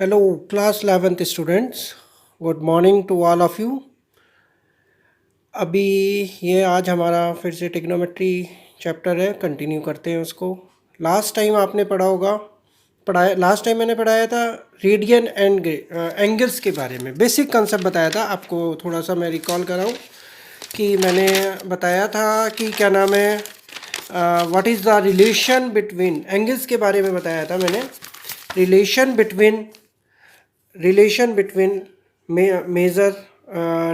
Hello, class 11th students. Good morning to all of you. अभी ये आज हमारा फिर से टिग्नोमेट्री चैप्टर है, कंटिन्यू करते हैं उसको। लास्ट टाइम आपने पढ़ा होगा, पढ़ाया लास्ट टाइम मैंने पढ़ाया था रेडियन एंड एंगल्स के बारे में, बेसिक कंसेप्ट बताया था आपको। थोड़ा सा मैं रिकॉल कराऊँ कि मैंने बताया था कि क्या नाम है, what is the relation between angles के बारे में बताया था मैंने। Relation between measure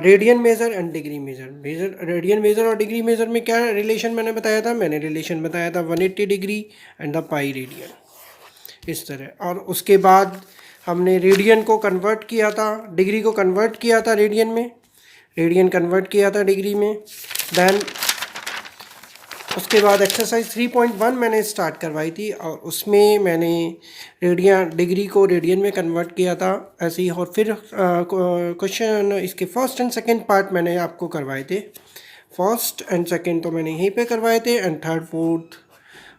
radian measure and degree measure radian measure और डिग्री मेज़र में क्या रिलेशन मैंने बताया था। मैंने रिलेशन बताया था 180 degree and the pi radian, इस तरह। और उसके बाद हमने रेडियन को कन्वर्ट किया था, डिग्री को कन्वर्ट किया था रेडियन में, रेडियन कन्वर्ट किया था डिग्री में। देन उसके बाद एक्सरसाइज 3.1 मैंने स्टार्ट करवाई थी और उसमें मैंने डिग्री को रेडियन में कन्वर्ट किया था ऐसे ही। और फिर क्वेश्चन इसके फर्स्ट एंड सेकंड पार्ट मैंने आपको करवाए थे। फर्स्ट एंड सेकंड तो मैंने यहीं पे करवाए थे एंड थर्ड फोर्थ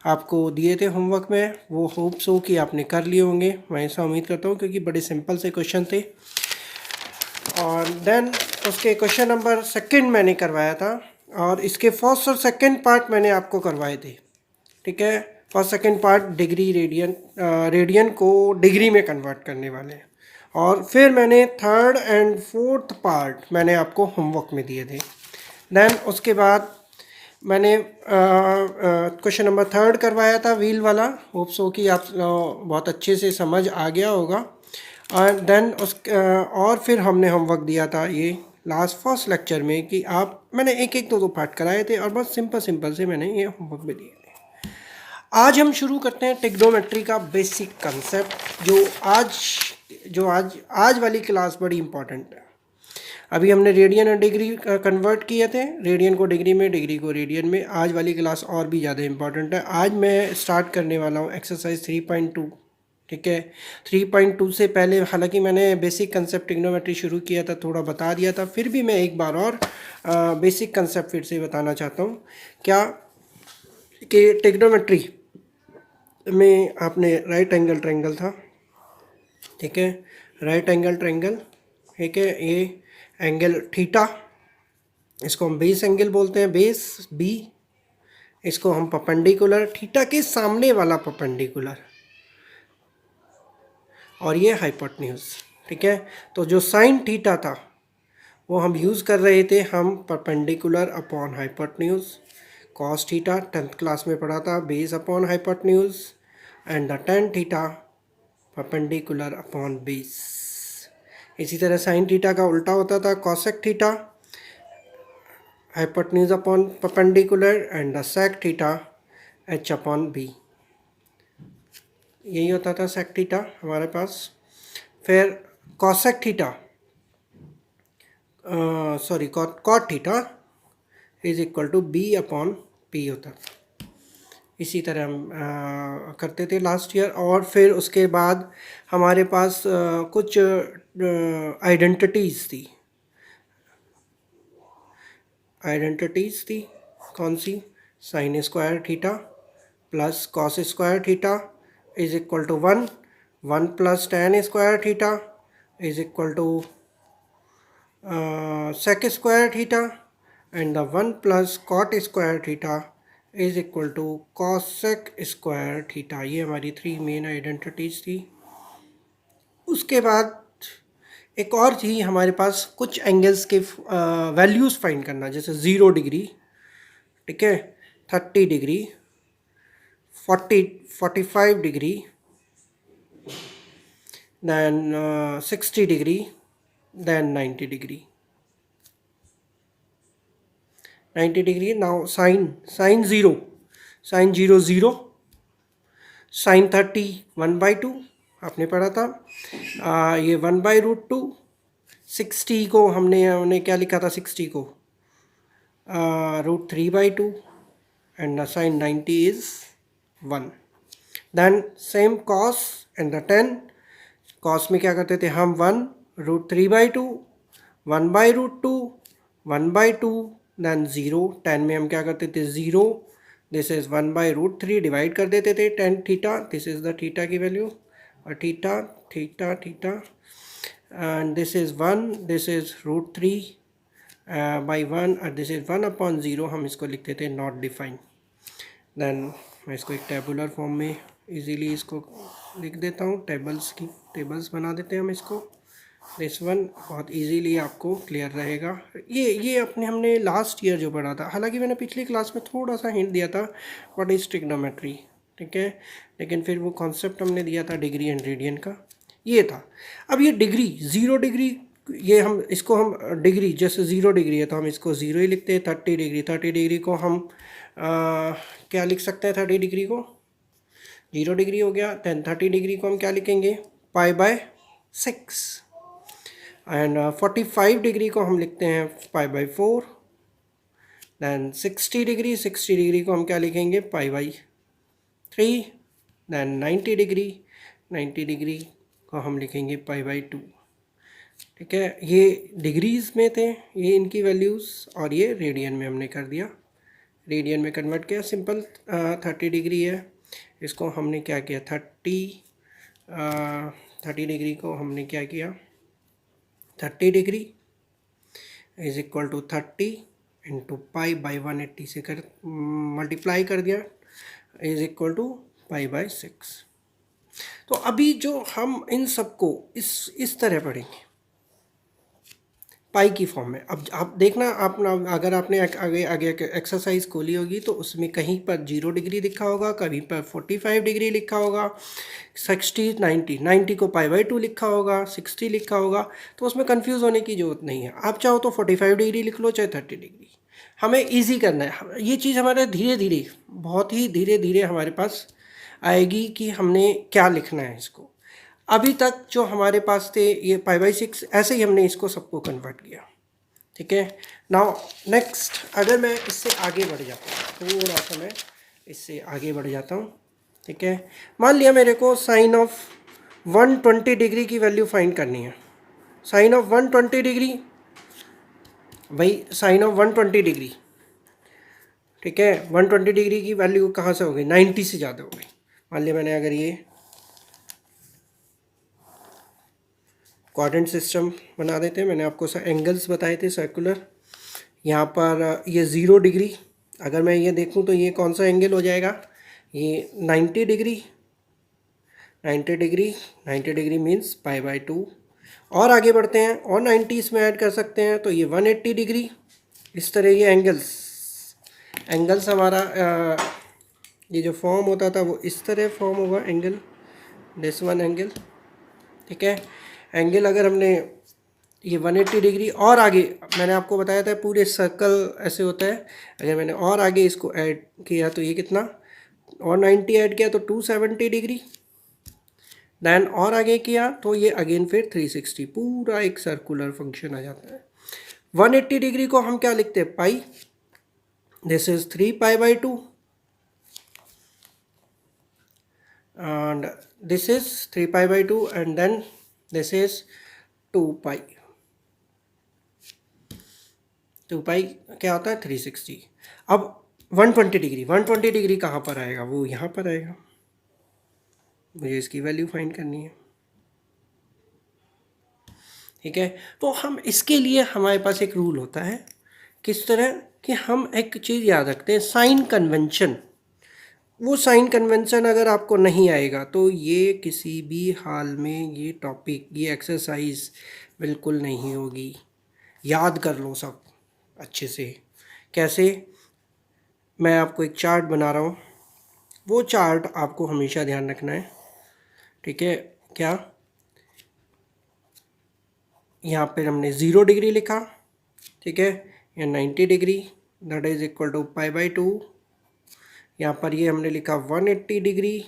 आपको दिए थे होमवर्क में। वो होप सो कि आपने कर लिए होंगे, मैं ऐसा उम्मीद करता हूँ, क्योंकि बड़े सिंपल से क्वेश्चन थे। और देन उसके क्वेश्चन नंबर सेकंड मैंने करवाया था और इसके फर्स्ट और सेकंड पार्ट मैंने आपको करवाए थे। ठीक है, first second part degree radian को डिग्री में कन्वर्ट करने वाले हैं। और फिर मैंने थर्ड एंड फोर्थ पार्ट मैंने आपको होमवर्क में दिए थे। देन उसके बाद मैंने क्वेश्चन नंबर थर्ड करवाया था व्हील वाला। होप सो कि आप बहुत अच्छे से समझ आ गया होगा। और देन और फिर हमने होमवर्क दिया था ये लास्ट फर्स्ट लेक्चर में कि मैंने एक एक दो पार्ट कराए थे और बहुत सिंपल से मैंने ये होमवर्क में दिए थे। आज हम शुरू करते हैं टिग्नोमेट्री का बेसिक कंसेप्ट, जो आज वाली क्लास बड़ी इंपॉर्टेंट है। अभी हमने रेडियन और डिग्री कन्वर्ट किए थे, रेडियन को डिग्री में, डिग्री को रेडियन में। आज वाली क्लास और भी ज़्यादा इंपॉर्टेंट है। आज मैं स्टार्ट करने वाला हूँ एक्सरसाइज 3.2। ठीक है, 3.2 से पहले हालांकि मैंने बेसिक कंसेप्ट टिग्नोमेट्री शुरू किया था, थोड़ा बता दिया था, फिर भी मैं एक बार और बेसिक कंसेप्ट फिर से बताना चाहता हूँ। क्या कि टिग्नोमेट्री में आपने राइट एंगल ट्रायंगल था, ठीक है, राइट एंगल ट्रायंगल, ठीक है, ये एंगल थीटा, इसको हम बेस एंगल बोलते हैं, बेस बी। इसको हम परपेंडिकुलर, थीटा के सामने वाला परपेंडिकुलर, और ये हाइपोटेन्यूज। ठीक है, तो जो साइन थीटा था वो हम यूज़ कर रहे थे, हम perpendicular upon hypotenuse. Cos theta 10th class में पढ़ा था, base upon hypotenuse, and the tan theta perpendicular upon base. इसी तरह साइन थीटा का उल्टा होता था, cosec theta hypotenuse upon perpendicular, and the sec theta H upon B. यही होता था सेक थीटा हमारे पास। फिर cosec theta cot theta is equal to B upon P होता था। इसी तरह हम करते थे लास्ट ईयर। और फिर उसके बाद हमारे पास कुछ आइडेंटिटीज़ थी। कौन सी? Sine square theta plus cos square theta is equal to 1 plus tan square theta is equal to sec square theta, and the 1 plus cot square theta is equal to cosec square theta। ये हमारी 3 main identities थी। उसके बाद एक और थी हमारे पास, कुछ एंगल्स के वैल्यूज़ फाइंड करना, जैसे 0 डिग्री, ठीक है, 30 degree, 45 degree, then 60 degree, then 90 degree. 90 degree. Now sine 0 0, sine 30 1/2 आपने पढ़ा था। ये 1/√2। 60 को हमने क्या लिखा था, 60 को √3/2, and sine 90 is 1। Then same cos and the 10। Cos में क्या करते थे हम, 1 √3/2, 1/√2, 1/2, देन 0। 10 में हम क्या करते थे, 0, दिस इज़ 1/√3 डिवाइड कर देते थे tan theta, this is the theta की वैल्यू, और theta theta theta, and this is 1, this is √3 by 1, और दिस इज़ 1/0, हम इसको लिखते थे नॉट डिफाइन। देन मैं इसको एक टेबुलर फॉर्म में इजीली इसको लिख देता हूँ, टेबल्स बना देते हैं हम इसको। दिस वन बहुत इजीली आपको क्लियर रहेगा। ये अपने हमने लास्ट ईयर जो पढ़ा था, हालांकि मैंने पिछली क्लास में थोड़ा सा हिंट दिया था व्हाट इज़ ट्रिग्नोमेट्री, ठीक है, लेकिन फिर वो कॉन्सेप्ट हमने दिया था डिग्री एंड रेडियन का, ये था। अब ये डिग्री 0 डिग्री, ये हम इसको हम डिग्री, जैसे 0 डिग्री है तो हम इसको 0 ही लिखते हैं। 30 डिग्री को हम क्या लिख सकते हैं, 30 डिग्री को 0 डिग्री हो गया। दैन 30 डिग्री को हम क्या लिखेंगे, π/6, एंड 45 डिग्री को हम लिखते हैं π/4। दैन 60 डिग्री को हम क्या लिखेंगे, π/3। दैन 90 डिग्री को हम लिखेंगे π/2। ठीक है, ये डिग्रीज़ में थे, ये इनकी वैल्यूज़, और ये रेडियन में हमने कर दिया, रेडियन में कन्वर्ट किया। सिंपल 30 डिग्री है, इसको हमने क्या किया, 30 डिग्री को हमने क्या किया, 30 degree is equal to 30 into π/180 से कर मल्टीप्लाई कर दिया, इज इक्वल टू π/6। तो अभी जो हम इन सबको इस तरह पढ़ेंगे पाई की फॉर्म में। अब आप देखना, आप अगर आपने आगे एक्सरसाइज खोली होगी तो उसमें कहीं पर 0 डिग्री लिखा होगा, कहीं पर 45 डिग्री लिखा होगा, 60 90 को π/2 लिखा होगा, 60 लिखा होगा, तो उसमें कंफ्यूज होने की ज़रूरत नहीं है। आप चाहो तो 45 डिग्री लिख लो, चाहे 30 डिग्री, हमें ईजी करना है। ये चीज़ हमारे धीरे धीरे, बहुत ही धीरे धीरे हमारे पास आएगी कि हमने क्या लिखना है इसको। अभी तक जो हमारे पास थे ये π/6, ऐसे ही हमने इसको सबको कन्वर्ट किया, ठीक है। नाउ नेक्स्ट, अगर मैं इससे आगे बढ़ जाता हूँ, थोड़ा सा मैं इससे आगे बढ़ जाता हूँ, ठीक है। मान लिया मेरे को साइन ऑफ 120 डिग्री की वैल्यू फाइंड करनी है। साइन ऑफ 120 डिग्री, भाई साइन ऑफ 120 डिग्री, ठीक है, 120 डिग्री की वैल्यू कहाँ से हो गई, 90 से ज़्यादा हो गई। मान लिया मैंने अगर ये क्वाड्रेंट सिस्टम बना देते हैं, मैंने आपको एंगल्स बताए थे सर्कुलर। यहाँ पर ये 0 डिग्री, अगर मैं ये देखूँ तो ये कौन सा एंगल हो जाएगा, ये 90 डिग्री। 90 degree means π/2। और आगे बढ़ते हैं, और 90 इसमें ऐड कर सकते हैं, तो ये 180 डिग्री। इस तरह ये एंगल्स हमारा ये जो फॉर्म होता था वो इस तरह फॉर्म होगा एंगल, दिस वन एंगल, ठीक है। एंगल अगर हमने ये 180 डिग्री और आगे, मैंने आपको बताया था पूरे सर्कल ऐसे होता है, अगर मैंने और आगे इसको ऐड किया तो ये कितना, और 90 ऐड किया तो 270 डिग्री। दैन और आगे किया तो ये अगेन फिर 360, पूरा एक सर्कुलर फंक्शन आ जाता है। 180 डिग्री को हम क्या लिखते हैं, पाई, this is 3π/2 and this is 3π/2 and then this is 2π क्या होता है, 360। अब 120 डिग्री कहाँ पर आएगा, वो यहाँ पर आएगा, मुझे इसकी वैल्यू फाइंड करनी है, ठीक है। तो हम इसके लिए हमारे पास एक रूल होता है, किस तरह कि हम एक चीज़ याद रखते हैं, साइन कन्वेंशन। वो साइन कन्वेंशन अगर आपको नहीं आएगा तो ये किसी भी हाल में ये टॉपिक, ये एक्सरसाइज बिल्कुल नहीं होगी। याद कर लो सब अच्छे से। कैसे, मैं आपको एक चार्ट बना रहा हूँ, वो चार्ट आपको हमेशा ध्यान रखना है, ठीक है। क्या, यहाँ पर हमने 0 डिग्री लिखा, ठीक है, या 90 degree, that is equal to π/2। यहाँ पर ये हमने लिखा 180 degree,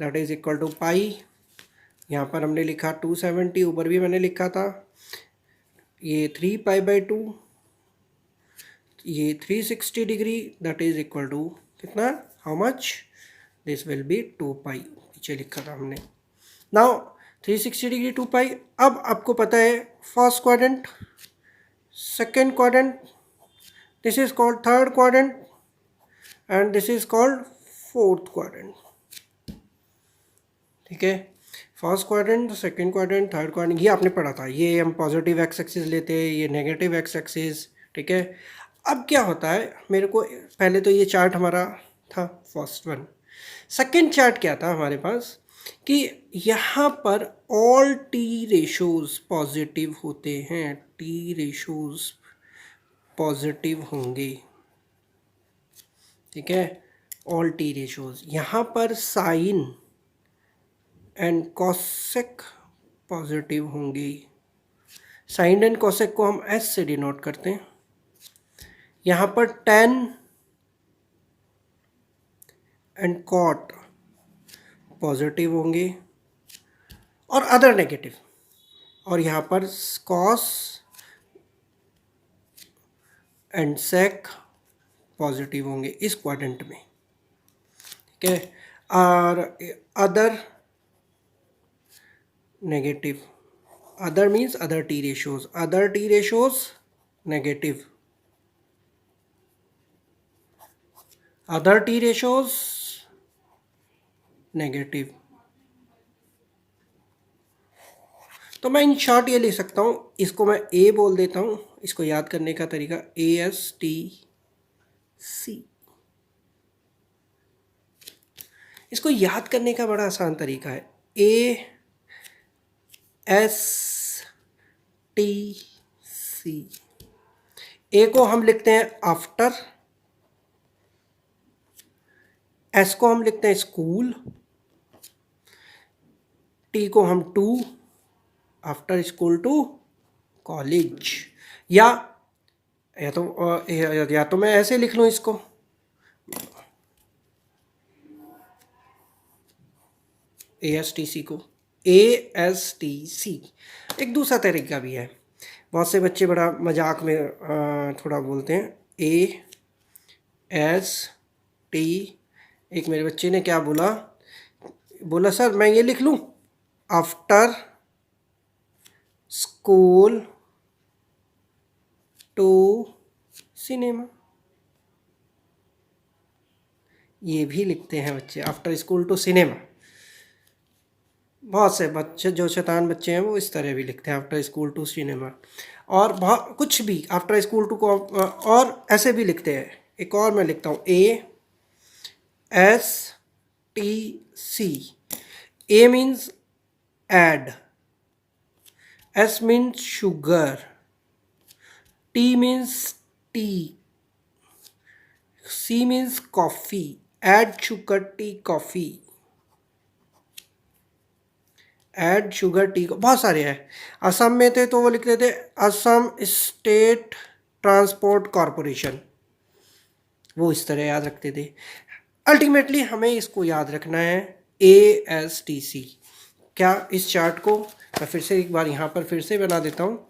that is equal to pi. यहाँ पर हमने लिखा 270, ऊपर भी मैंने लिखा था, ये 3π/2, ये 360 degree, that is equal to कितना, how much, this will be 2π, पीछे लिखा था हमने। Now 360 degree 2π। अब आपको पता है first quadrant, second quadrant, this is called third quadrant, and this is called fourth quadrant. ठीक है, first quadrant, second quadrant, third quadrant, ये आपने पढ़ा था। ये हम पॉजिटिव एक्स एक्सिस लेते हैं, ये नेगेटिव एक्स एक्सिस। ठीक है, अब क्या होता है, मेरे को पहले तो ये चार्ट हमारा था फर्स्ट वन। सेकंड चार्ट क्या था हमारे पास कि यहाँ पर ऑल टी रेशोज पॉजिटिव होते हैं, टी रेशोज पॉजिटिव होंगे। ठीक है, ऑल टी रेशोज, यहाँ पर साइन एंड कॉसेक पॉजिटिव होंगी। साइन एंड कॉसेक को हम एस से डिनोट करते हैं। यहाँ पर टेन एंड कॉट पॉजिटिव होंगे और अदर नेगेटिव, और यहाँ पर कॉस एंड सेक पॉजिटिव होंगे इस क्वाड्रेंट में। ठीक है, और other negative, other means other T ratios, other T ratios negative, other T ratios negative. तो मैं इन शॉर्ट ये लिख सकता हूँ, इसको मैं ए बोल देता हूँ। इसको याद करने का तरीका ASTC, इसको याद करने का बड़ा आसान तरीका है। ASTC, ए को हम लिखते हैं आफ्टर, एस को हम लिखते हैं स्कूल, टी को हम to, after school to college. या तो मैं ऐसे लिख लूँ इसको, ASTC को, ASTC। एक दूसरा तरीका भी है, बहुत से बच्चे बड़ा मजाक में थोड़ा बोलते हैं AST। एक मेरे बच्चे ने क्या बोला सर मैं ये लिख लूँ आफ्टर स्कूल टू सिनेमा। ये भी लिखते हैं बच्चे आफ्टर स्कूल टू सिनेमा। बहुत से बच्चे जो शैतान बच्चे हैं वो इस तरह भी लिखते हैं आफ्टर स्कूल टू सिनेमा, और बहुत कुछ भी आफ्टर स्कूल टू को, और ऐसे भी लिखते हैं। एक और मैं लिखता हूँ ASTC। A means add, S means sugar, T means tea, C means coffee, add sugar tea coffee, add sugar tea को बहुत सारे हैं। असम में थे तो वो लिखते थे असम स्टेट ट्रांसपोर्ट कॉरपोरेशन, वो इस तरह याद रखते थे। अल्टीमेटली हमें इसको याद रखना है ASTC। क्या इस चार्ट को मैं फिर से एक बार यहाँ पर फिर से बना देता हूँ।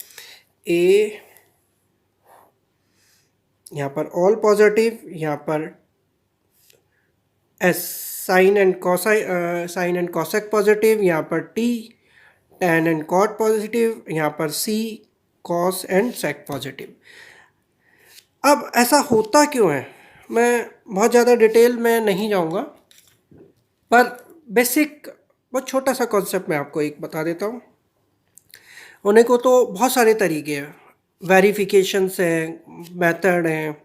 यहाँ पर ऑल पॉजिटिव, यहाँ पर S sine and cosec positive, यहाँ पर T tan and cot positive, यहाँ पर C cos and sec positive. अब ऐसा होता क्यों है, मैं बहुत ज़्यादा डिटेल में नहीं जाऊँगा, पर बेसिक बहुत छोटा सा कॉन्सेप्ट मैं आपको एक बता देता हूँ। होने को तो बहुत सारे तरीके हैं, वेरिफिकेशंस हैं, मेथड हैं।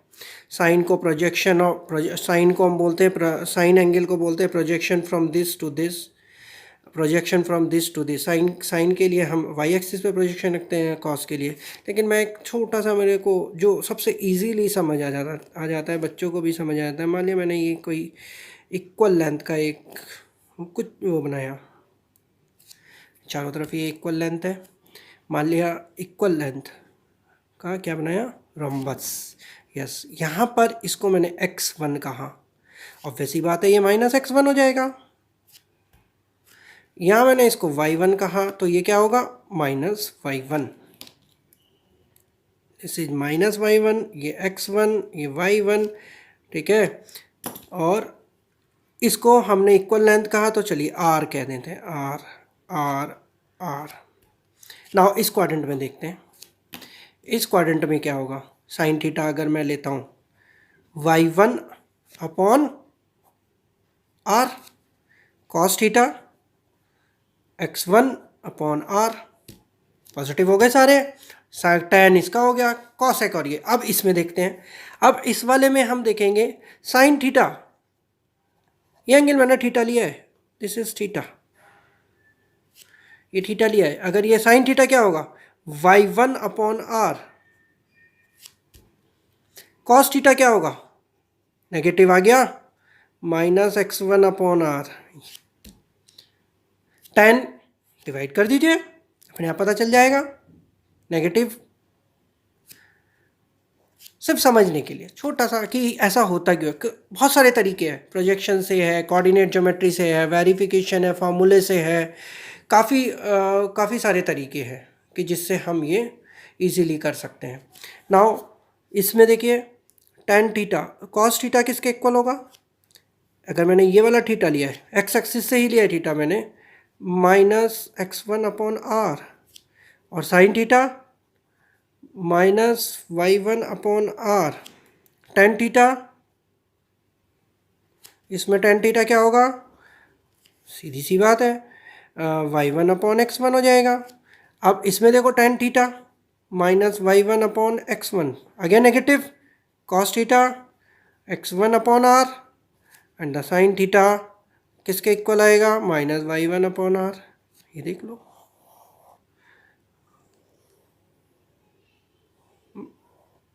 साइन को प्रोजेक्शन और साइन को हम बोलते हैं, साइन एंगल को बोलते हैं projection from this to this, projection from this to this. Sine के लिए हम वाई एक्सिस पे प्रोजेक्शन रखते हैं, कॉस के लिए। लेकिन मैं एक छोटा सा, मेरे को जो सबसे इजीली समझ आ जाता है, बच्चों को भी समझ आ जाता है। मान लिया मैंने ये कोई इक्वल लेंथ का एक कुछ वो बनाया, चारों तरफ ये इक्वल लेंथ है, मान लिया इक्वल लेंथ का क्या बनाया, रोम्बस। यस, यहाँ पर इसको मैंने x1 कहा, और वैसी बात है ये -x1 हो जाएगा। यहाँ मैंने इसको y1 कहा तो ये क्या होगा, -y1। दिस इज -y1, ये x1, ये y1। ठीक है, और इसको हमने इक्वल लेंथ कहा तो चलिए r कह देते हैं, r r r। नाउ इस क्वाड्रेंट में देखते हैं, इस क्वाड्रेंट में क्या होगा। साइन थीटा अगर मैं लेता हूँ y1 upon R, cos theta x1 upon R, positive हो गए सारे, tan इसका हो गया, कॉसेक, और ये अब इसमें देखते हैं। अब इस वाले में हम देखेंगे साइन थीटा, ये एंगल मैंने थीटा लिया है, दिस इज थीटा, ये थीटा लिया है। अगर ये साइन थीटा क्या होगा, y1 upon R, cos theta क्या होगा, नेगेटिव आ गया, minus x1 upon R, tan divide कर दीजिए, अपने आप पता चल जाएगा, नेगेटिव। सिर्फ समझने के लिए छोटा सा कि ऐसा होता क्यों है। बहुत सारे तरीके हैं, प्रोजेक्शन से है, कोऑर्डिनेट ज्योमेट्री से है, वेरिफिकेशन है, फार्मूले से है, काफ़ी सारे तरीके हैं कि जिससे हम ये इजीली कर सकते हैं। नाउ इसमें देखिए tan थीटा, कॉस थीटा किसके इक्वल होगा, अगर मैंने ये वाला थीटा लिया है, एक्स एक्सिस से ही लिया है थीटा मैंने, माइनस x1 अपॉन आर, और sine theta minus y1 upon R, tan theta, इसमें tan थीटा क्या होगा, सीधी सी बात है, y1 अपॉन x1 हो जाएगा। अब इसमें देखो tan theta minus y1 upon x1, again negative, cos theta x1 upon R, and the sine theta किसके इक्वल आएगा, माइनस y1 अपॉन आर। ये देख लो,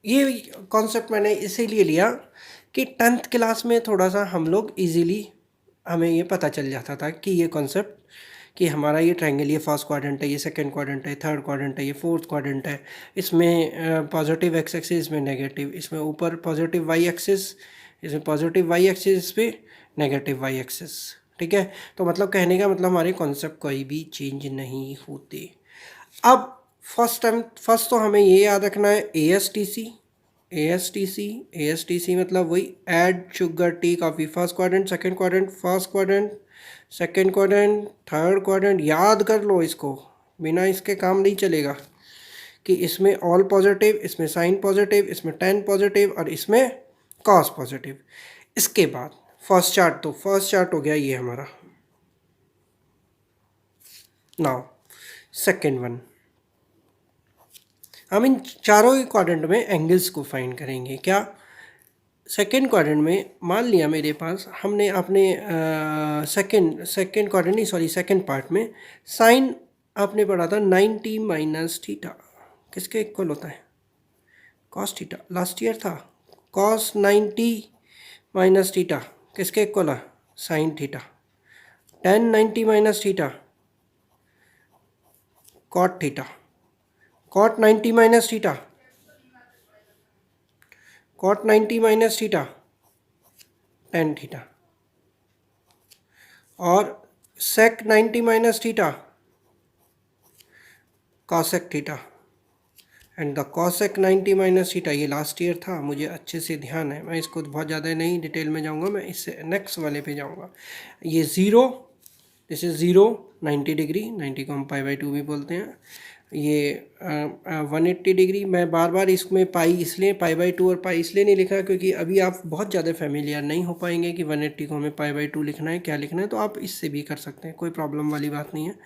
ये कॉन्सेप्ट मैंने इसीलिए लिया कि 10th क्लास में थोड़ा सा हम लोग इजीली हमें ये पता चल जाता था कि ये कॉन्सेप्ट, कि हमारा ये ट्रायंगल, ये फर्स्ट क्वाड्रेंट है, ये सेकंड क्वाड्रेंट है, थर्ड क्वाड्रेंट है, ये फोर्थ क्वाड्रेंट है, इसमें पॉजिटिव एक्स एक्सिस, इसमें नेगेटिव, इसमें ऊपर पॉजिटिव वाई एक्सिस, इसमें पॉजिटिव वाई एक्सिस, इस पर नेगेटिव वाई एक्सिस। ठीक है, तो मतलब कहने का मतलब हमारे कॉन्सेप्ट कोई भी चेंज नहीं होते। अब फर्स्ट तो हमें ये याद रखना है, ए एस टी सी मतलब वही add sugar tea coffee, first quadrant, second quadrant, first quadrant, second quadrant, third quadrant, याद कर लो इसको, बिना इसके काम नहीं चलेगा, कि इसमें ऑल पॉजिटिव, इसमें साइन पॉजिटिव, इसमें tan पॉजिटिव, और इसमें कॉस पॉजिटिव। इसके बाद फर्स्ट चार्ट हो गया ये हमारा। नाउ सेकंड वन, हम इन चारों ही क्वाड्रेंट में एंगल्स को फाइंड करेंगे। क्या, सेकेंड क्वाड्रेंट में मान लिया मेरे पास, हमने अपने सेकेंड क्वाड्रेंट नहीं, सॉरी सेकेंड पार्ट में साइन आपने पढ़ा था 90 माइनस थीटा किसके इक्वल होता है, कॉस थीटा, लास्ट ईयर था। कॉस 90 माइनस थीटा किसके इक्वल है, sine theta. tan 90 minus theta, cot theta. Cot 90 minus theta, cot 90 minus theta, tan theta. और sec 90 minus theta, cosec theta. And the cosec 90 minus theta, ये last year था, मुझे अच्छे से ध्यान है, मैं इसको बहुत ज़्यादा नहीं डिटेल में जाऊंगा, मैं इससे नेक्स्ट वाले पे जाऊंगा। ये zero, this is zero, 90 degree, 90 को हम π/2 भी बोलते हैं। ये 180 डिग्री, मैं बार बार इसमें पाई इसलिए π/2 और पाई इसलिए नहीं लिखा क्योंकि अभी आप बहुत ज़्यादा फेमिलियर नहीं हो पाएंगे कि 180 को हमें π/2 लिखना है, क्या लिखना है, तो आप इससे भी कर सकते हैं, कोई प्रॉब्लम वाली बात नहीं है।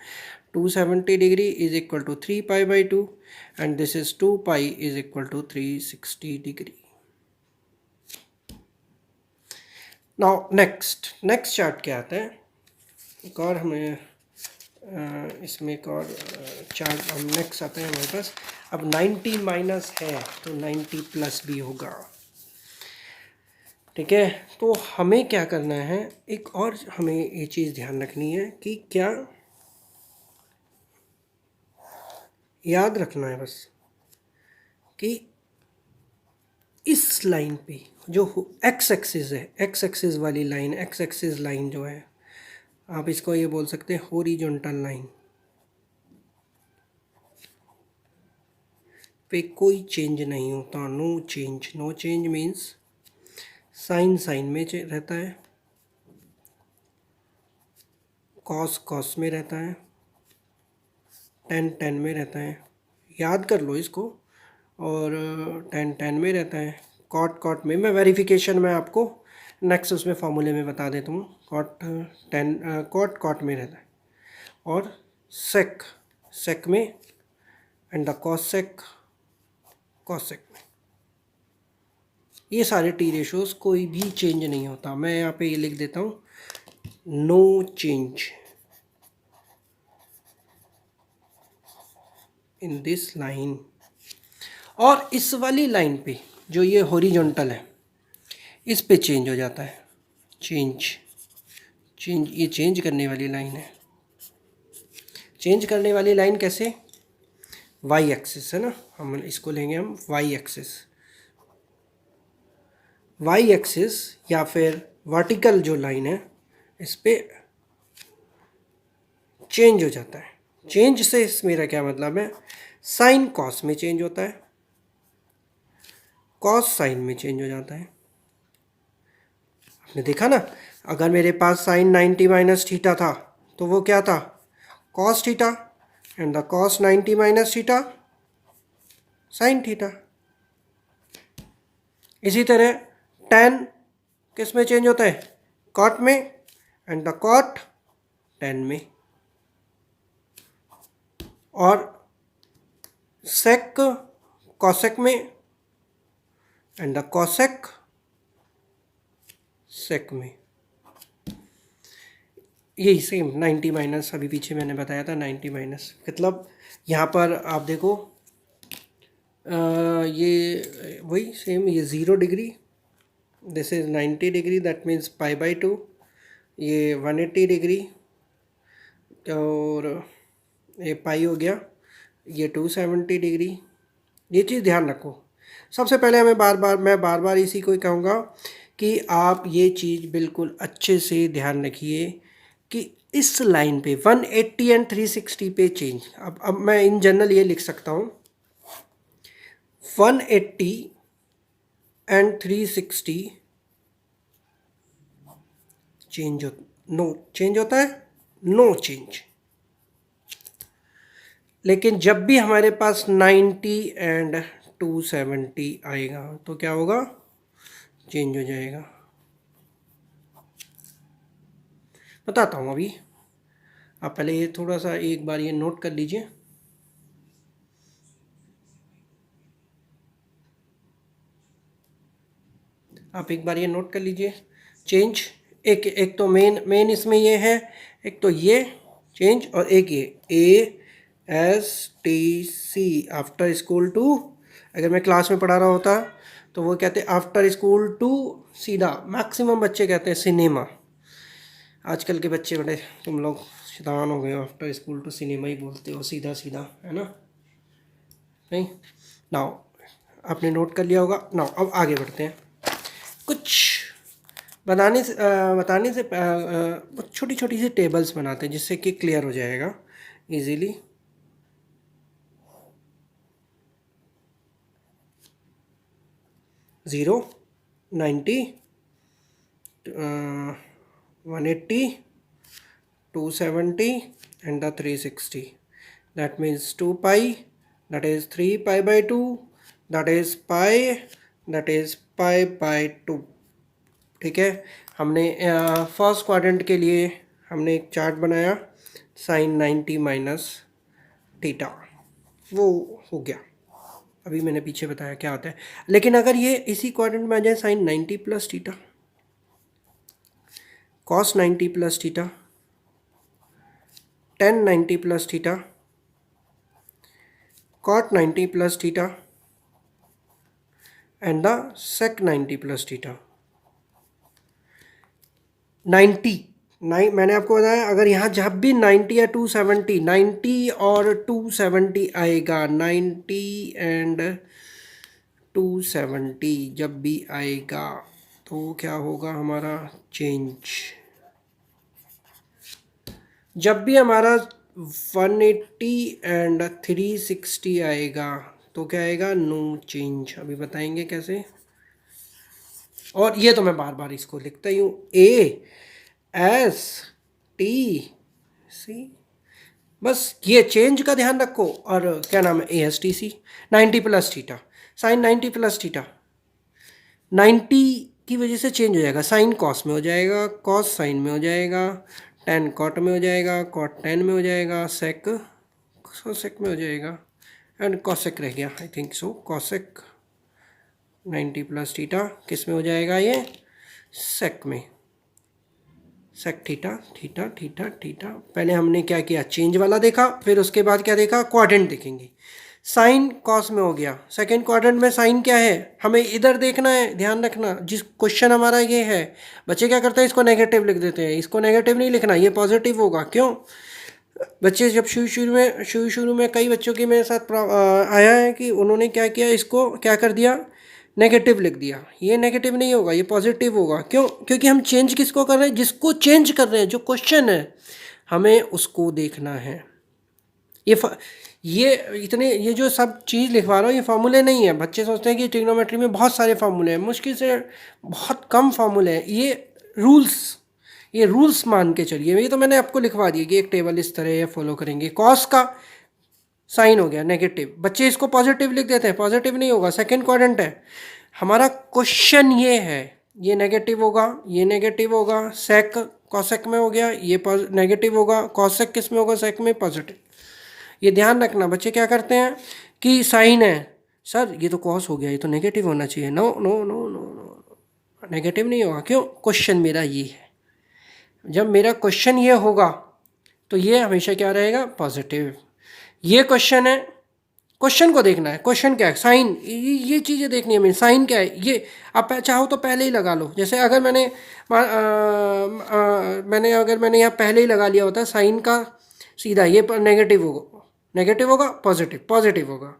270 degree is equal to 3 π/2 and this is 2 pi is equal to 360 degree. Now next chart क्या आता है, एक और हमें इसमें एक और चार्ट हम नेक्स्ट आते हैं हमारे पास। अब 90 माइनस है तो 90 प्लस भी होगा। ठीक है, तो हमें क्या करना है, एक और हमें ये चीज़ ध्यान रखनी है कि क्या याद रखना है बस कि इस लाइन पे जो एक्स एक्सिस है, एक्स एक्सिस वाली लाइन, एक्स एक्सिस लाइन जो है, आप इसको ये बोल सकते हैं हॉरिजॉन्टल लाइन पे कोई चेंज नहीं होता, no change. No change means sine में रहता है, कॉस में रहता है, tan में रहता है, याद कर लो इसको, और tan में रहता है, कॉट में। मैं वेरिफिकेशन में आपको नेक्स्ट उसमें फॉर्मूले में बता देता हूँ, कॉट में रहता है, और सेक में, एंड द कॉसेक में। ये सारे टी रेशोज कोई भी चेंज नहीं होता। मैं यहाँ पे ये लिख देता हूँ, no change in this line. और इस वाली लाइन पे जो ये हॉरिजॉन्टल है, इस पे चेंज हो जाता है, चेंज ये चेंज करने वाली लाइन है। चेंज करने वाली लाइन कैसे? वाई एक्सिस है ना, हम इसको लेंगे हम वाई एक्सिस या फिर वर्टिकल जो लाइन है, इस पे चेंज हो जाता है। चेंज से मेरा क्या मतलब है? साइन कॉस में चेंज होता है, कॉस साइन में चेंज हो जाता है। आपने देखा ना, अगर मेरे पास साइन 90 माइनस थीटा था तो वो क्या था? Cos theta, and the cos 90 minus theta sine theta. इसी तरह tan किस में चेंज होता है? कॉट में, एंड द कॉट tan में। और सेक कॉसेक में, एंड द कॉसेक सेक में। यही सेम 90 माइनस, अभी पीछे मैंने बताया था 90 माइनस, मतलब यहाँ पर आप देखो ये वही सेम, ये 0 degree, this is 90 degree, that means π/2, ये 180 डिग्री, और ये पाई हो गया, ये 270 डिग्री। ये चीज़ ध्यान रखो। सबसे पहले मैं बार बार इसी को ही कहूँगा कि आप ये चीज़ बिल्कुल अच्छे से ध्यान रखिए कि इस लाइन पे 180 एंड 360 पे चेंज। अब मैं इन जनरल ये लिख सकता हूँ, 180 एंड 360 नो चेंज होता है, नो चेंज। लेकिन जब भी हमारे पास 90 एंड 270 आएगा तो क्या होगा? चेंज हो जाएगा। बताता हूँ अभी, आप पहले ये थोड़ा सा एक बार ये नोट कर लीजिए। आप एक बार ये नोट कर लीजिए, चेंज एक तो मेन इसमें ये है, एक तो ये चेंज, और एक ये ASTC आफ्टर स्कूल टू। अगर मैं क्लास में पढ़ा रहा होता तो वो कहते हैं आफ्टर स्कूल टू सीधा, मैक्सिमम बच्चे कहते हैं सिनेमा। आजकल के बच्चे बड़े, तुम लोग शैतान हो गए हो, आफ्टर स्कूल टू सिनेमा ही बोलते हो, सीधा सीधा, है ना? नहीं, नाउ आपने नोट कर लिया होगा। नाउ अब आगे बढ़ते हैं। कुछ बताने से छोटी छोटी सी टेबल्स बनाते हैं जिससे कि क्लियर हो जाएगा easily. Zero, 90, 180, 270 and the 360. That means 2 pi, that is 3 π/2, that is pi, that is pi/2। ठीक है, हमने फर्स्ट क्वाड्रेंट के लिए हमने एक चार्ट बनाया, साइन 90 माइनस थीटा, वो हो गया। अभी मैंने पीछे बताया क्या होता है। लेकिन अगर ये इसी क्वाड्रेंट में आ जाए, sine 90 plus theta, cos 90 plus theta, tan 90 plus theta, cot 90 plus theta, and the sec 90 plus theta. 90 मैंने आपको बताया, अगर यहाँ जब भी 90 या 270, 90 और 270 आएगा, 90 एंड 270 जब भी आएगा तो क्या होगा हमारा? चेंज। जब भी हमारा 180 एंड 360 आएगा तो क्या आएगा? No change. अभी बताएंगे कैसे। और ये तो मैं बार बार इसको लिखता ही हूँ, ASTC, बस ये चेंज का ध्यान रखो। और क्या नाम है? ASTC 90 plus theta, sine 90 plus theta. 90 की वजह से चेंज हो जाएगा। साइन कॉस में हो जाएगा, कॉस साइन में हो जाएगा, टेन कॉट में हो जाएगा, कॉट टेन में हो जाएगा, सेक सेक में हो जाएगा, एंड कॉसेक रह गया। I think so cosec 90 plus theta किस में हो जाएगा, ये सेक में, sec theta theta theta theta. पहले हमने क्या किया, चेंज वाला देखा, फिर उसके बाद क्या देखा, क्वाड्रेंट देखेंगे। साइन कॉस में हो गया, सेकेंड क्वाड्रेंट में साइन क्या है, हमें इधर देखना है, ध्यान रखना। जिस क्वेश्चन हमारा ये है, बच्चे क्या करते हैं, इसको नेगेटिव लिख देते हैं। इसको नेगेटिव नहीं लिखना, ये पॉजिटिव होगा। क्यों? बच्चे जब शुरू में कई बच्चों के मेरे साथ आया है कि उन्होंने क्या किया, इसको क्या कर दिया, नेगेटिव लिख दिया। ये नेगेटिव नहीं होगा, ये पॉजिटिव होगा। क्यों? क्योंकि हम चेंज किसको कर रहे हैं, जिसको चेंज कर रहे हैं, जो क्वेश्चन है हमें उसको देखना है। ये जो सब चीज़ लिखवा रहा हूँ, ये फार्मूले नहीं है। बच्चे सोचते हैं कि ट्रिग्नोमेट्री में बहुत सारे फार्मूले हैं, मुश्किल से बहुत कम फार्मूले हैं। ये रूल्स मान के चलिए। ये तो मैंने आपको लिखवा दिया कि एक टेबल इस तरह फॉलो करेंगे। कॉस का साइन हो गया नेगेटिव, बच्चे इसको पॉजिटिव लिख देते हैं, पॉजिटिव नहीं होगा, सेकेंड क्वाड्रेंट है। हमारा क्वेश्चन ये है, ये नेगेटिव होगा, ये नेगेटिव होगा, सेक कॉसेक में हो गया, ये नेगेटिव होगा, कॉसेक किस में होगा, सेक में, पॉजिटिव। ये ध्यान रखना। बच्चे क्या करते हैं कि साइन है, सर ये तो कॉस हो गया, ये तो नेगेटिव होना चाहिए। No no no no no, negative नहीं होगा। क्यों? क्वेश्चन मेरा ये है। जब मेरा क्वेश्चन ये होगा तो ये हमेशा क्या रहेगा, पॉजिटिव। ये क्वेश्चन है, क्वेश्चन को देखना है। क्वेश्चन क्या है, साइन, ये चीज़ें देखनी है। मेरी साइन क्या है, ये आप चाहो तो पहले ही लगा लो। जैसे अगर मैंने यहाँ पहले ही लगा लिया होता साइन का, सीधा ये नेगेटिव होगा, नेगेटिव होगा, पॉजिटिव, पॉजिटिव होगा।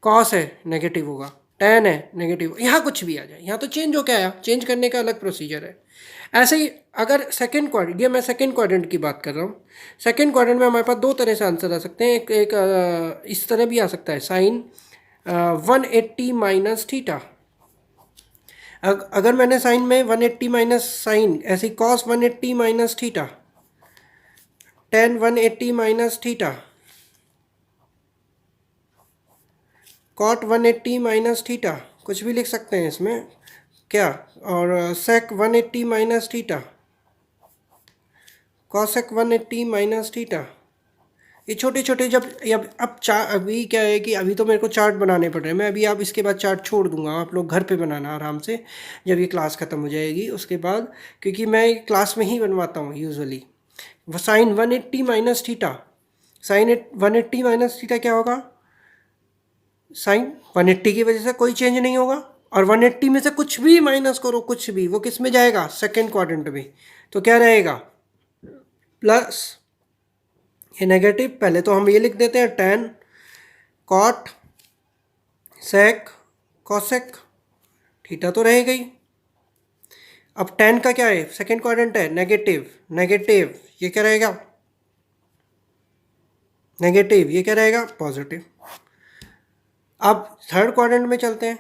कॉस है, नेगेटिव होगा। टेन है, नेगेटिव। यहाँ कुछ भी आ जाए, यहाँ तो चेंज हो क्या आया, चेंज करने का अलग प्रोसीजर है। ऐसे ही अगर सेकेंड क्वाड्रेंट, ये मैं सेकेंड क्वाड्रेंट की बात कर रहा हूँ। सेकेंड क्वाड्रेंट में हमारे पास दो तरह से आंसर आ सकते हैं। एक इस तरह भी आ सकता है, साइन 180 माइनस थीटा। अगर मैंने साइन में 180 माइनस साइन, ऐसी cos 180 minus theta, tan 180 minus theta, cot 180 minus theta, कुछ भी लिख सकते हैं इसमें क्या, और sec 180 minus theta, cosec 180 minus theta. ये छोटे छोटे अभी क्या है कि अभी तो मेरे को चार्ट बनाने पड़ रहे हैं। मैं अभी आप इसके बाद चार्ट छोड़ दूंगा, आप लोग घर पे बनाना आराम से जब ये क्लास ख़त्म हो जाएगी उसके बाद, क्योंकि मैं क्लास में ही बनवाता हूँ usually. Sine 180 minus theta, sine 180 minus theta क्या होगा, साइन 180 की वजह से कोई चेंज नहीं होगा, और 180 में से कुछ भी माइनस करो, कुछ भी, वो किस में जाएगा, सेकेंड क्वाड्रेंट में। तो क्या रहेगा, प्लस ये नेगेटिव। पहले तो हम ये लिख देते हैं, tan cot sec cosec, theta तो रह गई। अब टेन का क्या है, सेकेंड क्वाड्रेंट है, नेगेटिव, नेगेटिव, ये क्या रहेगा, नेगेटिव, ये क्या रहेगा, पॉजिटिव। अब थर्ड क्वाड्रेंट में चलते हैं।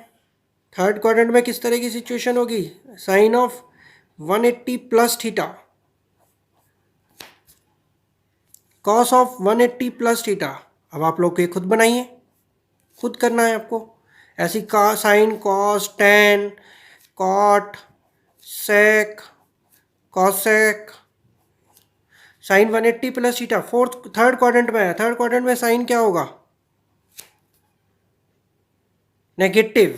थर्ड क्वाड्रेंट में किस तरह की सिचुएशन होगी, sine of 180 plus theta, cos of 180 plus theta. अब आप लोग ये खुद बनाइए, खुद करना है आपको। ऐसी का sine cos tan cot sec cosec, sine 180 plus theta third quadrant में है। थर्ड क्वाड्रेंट में साइन क्या होगा, नेगेटिव,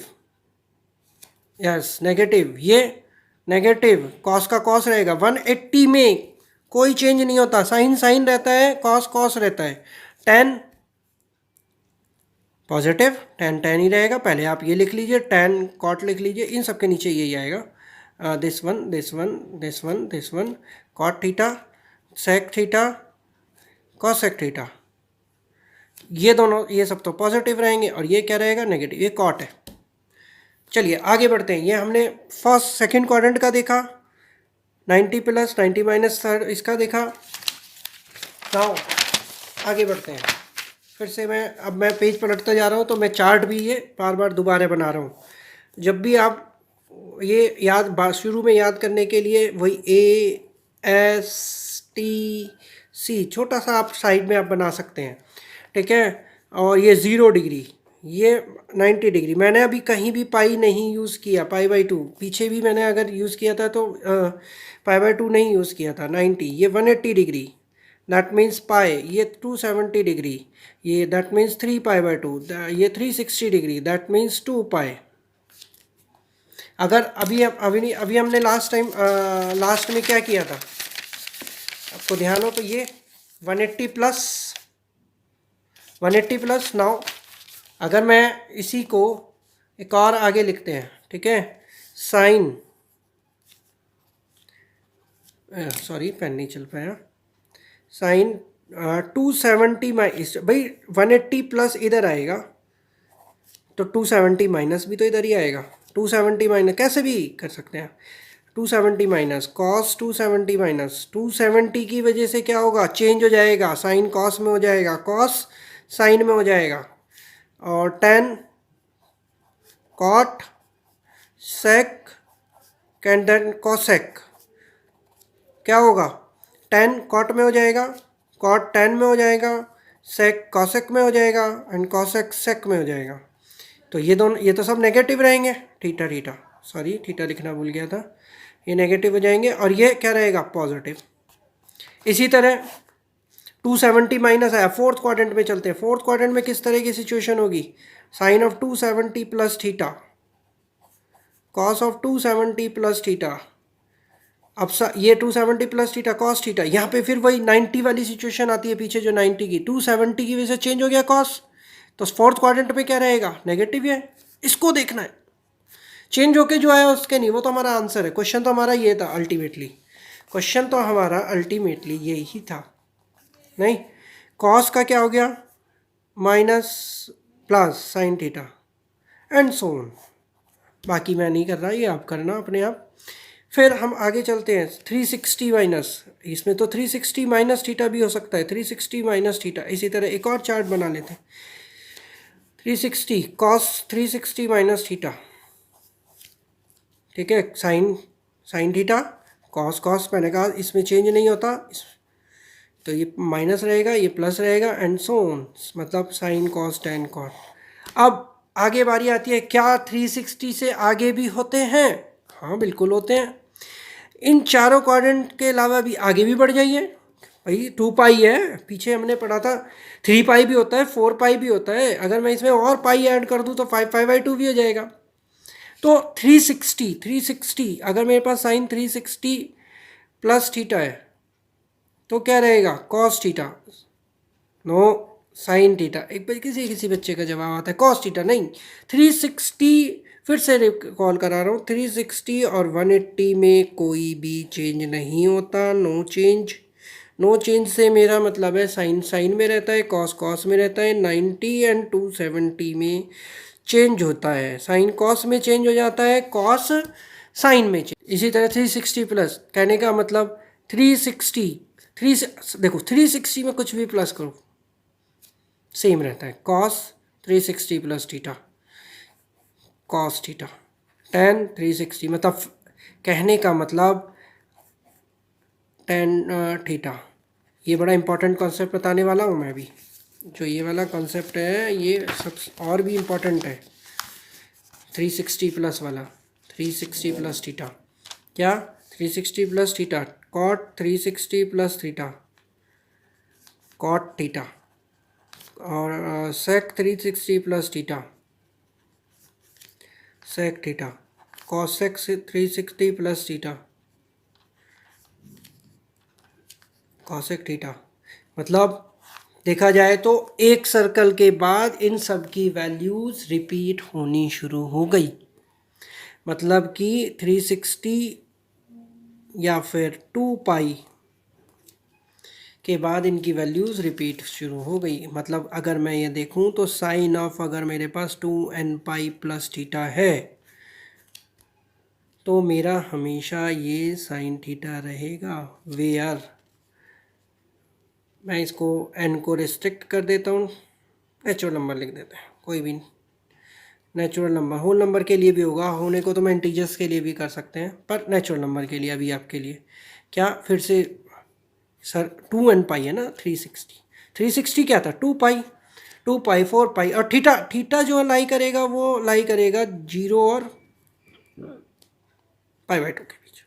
यस नेगेटिव, ये नेगेटिव, कॉस का कॉस रहेगा। 180 में कोई चेंज नहीं होता, साइन साइन रहता है, कॉस कॉस रहता है। टेन पॉजिटिव, टेन टेन ही रहेगा। पहले आप ये लिख लीजिए, टेन कॉट लिख लीजिए, इन सब के नीचे यही आएगा, this one this one this one this one, cot theta sec theta cosec theta, ये दोनों, ये सब तो पॉजिटिव रहेंगे, और ये क्या रहेगा, नेगेटिव, ये कॉट है। चलिए आगे बढ़ते हैं। ये हमने फर्स्ट सेकंड क्वाड्रेंट का देखा, 90 प्लस 90 माइनस थर्ड इसका देखा। नाउ आगे बढ़ते हैं। फिर से मैं पेज पलटता जा रहा हूँ, तो मैं चार्ट भी ये बार बार दोबारा बना रहा हूँ। जब भी आप ये शुरू में याद करने के लिए वही ASTC छोटा सा आप साइड में आप बना सकते हैं, ठीक है। और ये 0 डिग्री, ये 90 डिग्री। मैंने अभी कहीं भी पाई नहीं यूज़ किया, पाई बाई टू। पीछे भी मैंने अगर यूज़ किया था तो पाई बाई टू नहीं यूज़ किया था। 90, ये 180 डिग्री, दैट मीन्स पाई। ये 270 डिग्री, ये that means 3 pi by two. ये 360 डिग्री, दैट मीन्स 2 पाई। अगर अभी नहीं, अभी हमने लास्ट टाइम लास्ट में क्या किया था, आपको ध्यान हो तो ये 180 प्लस 180 प्लस। नाउ अगर मैं इसी को एक और आगे लिखते हैं, ठीक है, साइन, सॉरी पेन नहीं चल पाया, साइन 270 माइनस, भाई 180 प्लस इधर आएगा तो 270 माइनस भी तो इधर ही आएगा। 270 माइनस कैसे भी कर सकते हैं, 270 माइनस कॉस 270 माइनस 270 की वजह से क्या होगा, चेंज हो जाएगा, साइन कॉस में हो जाएगा, कॉस साइन में हो जाएगा, और tan cot sec and then cosec क्या होगा, टेन कॉट में हो जाएगा, कॉट टेन में हो जाएगा, सेक कॉसेक में हो जाएगा, एंड कॉसेक सेक में हो जाएगा। तो ये दोनों, ये तो सब नेगेटिव रहेंगे, थीटा थीटा, सॉरी थीटा लिखना भूल गया था, ये नेगेटिव हो जाएंगे और ये क्या रहेगा, पॉजिटिव। इसी तरह 270 माइनस आया, फोर्थ क्वाड्रेंट में चलते हैं। फोर्थ क्वाड्रेंट में किस तरह की सिचुएशन होगी, sine of 270 plus theta, cos of 270 plus theta. अब ये 270 प्लस थीटा कॉस थीटा, यहाँ पे फिर वही 90 वाली सिचुएशन आती है पीछे, जो 90 की 270 की वजह से चेंज हो गया कॉस, तो फोर्थ क्वाड्रेंट पे क्या रहेगा, नेगेटिव है। इसको देखना है, चेंज होके जो आया उसके नहीं, वो तो हमारा आंसर है। क्वेश्चन तो हमारा ये था अल्टीमेटली, क्वेश्चन तो हमारा अल्टीमेटली यही था। नहीं, कॉस का क्या हो गया, minus plus sine theta and so on. बाकी मैं नहीं कर रहा, ये आप करना अपने आप। फिर हम आगे चलते हैं, 360 माइनस, इसमें तो 360 माइनस थीटा भी हो सकता है, 360 माइनस थीटा। इसी तरह एक और चार्ट बना लेते हैं, 360 कॉस 360 माइनस थीटा, ठीक है, sine sine theta, cos cos मैंने कहा इसमें चेंज नहीं होता, तो ये माइनस रहेगा, ये प्लस रहेगा, एंड सो ऑन, मतलब साइन कॉस टेन कॉट। अब आगे बारी आती है, क्या 360 से आगे भी होते हैं, हाँ बिल्कुल होते हैं। इन चारों क्वाड्रेंट के अलावा भी आगे भी बढ़ जाइए, भाई 2 पाई है, पीछे हमने पढ़ा था 3 पाई भी होता है, 4 पाई भी होता है, अगर मैं इसमें और पाई ऐड कर दूँ तो 5 भी हो जाएगा। तो 360 अगर मेरे पास साइन 360 प्लस थीटा है तो क्या रहेगा, cos theta, no sine theta. एक बार किसी बच्चे का जवाब आता है कॉस थीटा, नहीं 360, फिर से कॉल करा रहा हूँ, 360 और 180 में कोई भी चेंज नहीं होता, नो चेंज। नो चेंज से मेरा मतलब है साइन साइन में रहता है, कॉस कॉस में रहता है। 90 एंड 270 में चेंज होता है, साइन कॉस में चेंज हो जाता है, कॉस साइन में चेंज। इसी तरह 360 प्लस, कहने का मतलब 360 देखो 360 में कुछ भी प्लस करो सेम रहता है, cos 360 plus theta, cos theta, ten 360, मतलब कहने का मतलब टेन थीटा। ये बड़ा इंपॉर्टेंट कॉन्सेप्ट बताने वाला हूँ मैं अभी, जो ये वाला कॉन्सेप्ट है ये सब और भी इम्पोर्टेंट है। 360 प्लस वाला, 360 प्लस थीटा, क्या 360 plus theta, cot 360 plus theta, cot theta, और sec 360 plus theta, sec theta, cosec 360 plus theta, cosec theta. मतलब देखा जाए तो एक सर्कल के बाद इन सब की वैल्यूज़ रिपीट होनी शुरू हो गई, मतलब कि 360 या फिर 2 पाई के बाद इनकी वैल्यूज़ रिपीट शुरू हो गई। मतलब अगर मैं ये देखूं तो साइन ऑफ, अगर मेरे पास 2n पाई प्लस थीटा है तो मेरा हमेशा ये साइन थीटा रहेगा, वेयर मैं इसको n को रिस्ट्रिक्ट कर देता हूँ, नेचुरल नंबर लिख देते हैं, कोई भी नेचुरल नंबर, होल नंबर के लिए भी होगा, होने को तो मैं इंटीजर्स के लिए भी कर सकते हैं, पर नेचुरल नंबर के लिए अभी आपके लिए क्या, फिर से सर 2n पाई है ना, 360 क्या था, 2 पाई, 2 पाई 4 पाई, और थीटा थीटा जो लाई करेगा वो लाई करेगा 0 और पाई/2 के बीच।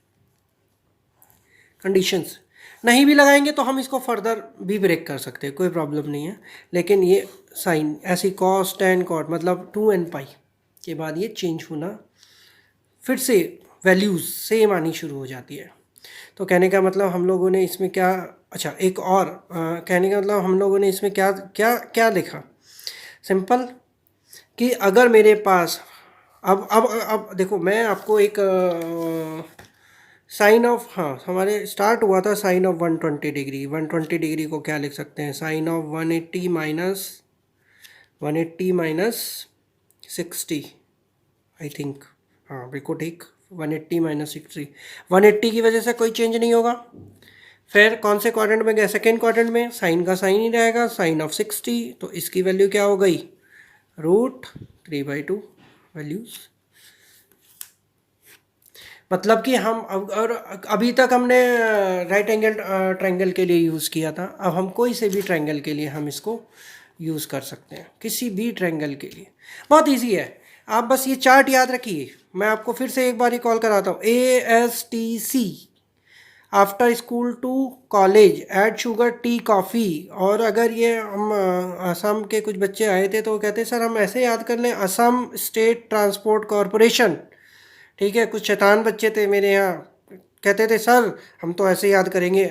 कंडीशंस नहीं भी लगाएंगे तो हम इसको फर्दर भी ब्रेक कर सकते हैं, कोई प्रॉब्लम नहीं है। लेकिन ये साइन ऐसी कॉस टेन कॉट मतलब 2 n पाई के बाद ये चेंज होना, फिर से वैल्यूज़ सेम आनी शुरू हो जाती है। तो कहने का मतलब हम लोगों ने इसमें क्या, अच्छा एक और कहने का मतलब हम लोगों ने इसमें क्या क्या क्या लिखा, सिंपल कि अगर मेरे पास अब देखो मैं आपको एक साइन ऑफ, हाँ हमारे स्टार्ट हुआ था साइन ऑफ 120 डिग्री। 120 डिग्री को क्या लिख सकते हैं, sine of 180 minus 60 I think, हाँ बिल्कुल ठीक, 180 माइनस 60। 180 की वजह से कोई चेंज नहीं होगा। फिर कौन से क्वाड्रेंट में गए, सेकेंड क्वाड्रेंट में, साइन का साइन ही रहेगा, साइन ऑफ 60, तो इसकी वैल्यू क्या हो गई, √3/2 वैल्यूज़। मतलब कि हम और अभी तक हमने राइट एंगल ट्रायंगल के लिए यूज़ किया था, अब हम कोई से भी ट्रायंगल के लिए हम इसको यूज़ कर सकते हैं, किसी भी ट्रायंगल के लिए। बहुत इजी है, आप बस ये चार्ट याद रखिए। मैं आपको फिर से एक बार रिकॉल कराता हूँ, ASTC after school to college, add sugar tea coffee. और अगर ये हम असम के कुछ बच्चे आए थे तो वो कहते सर हम ऐसे याद कर लें, असम स्टेट ट्रांसपोर्ट कॉरपोरेशन। ठीक है, कुछ शैतान बच्चे थे मेरे यहाँ, कहते थे सर हम तो ऐसे याद करेंगे।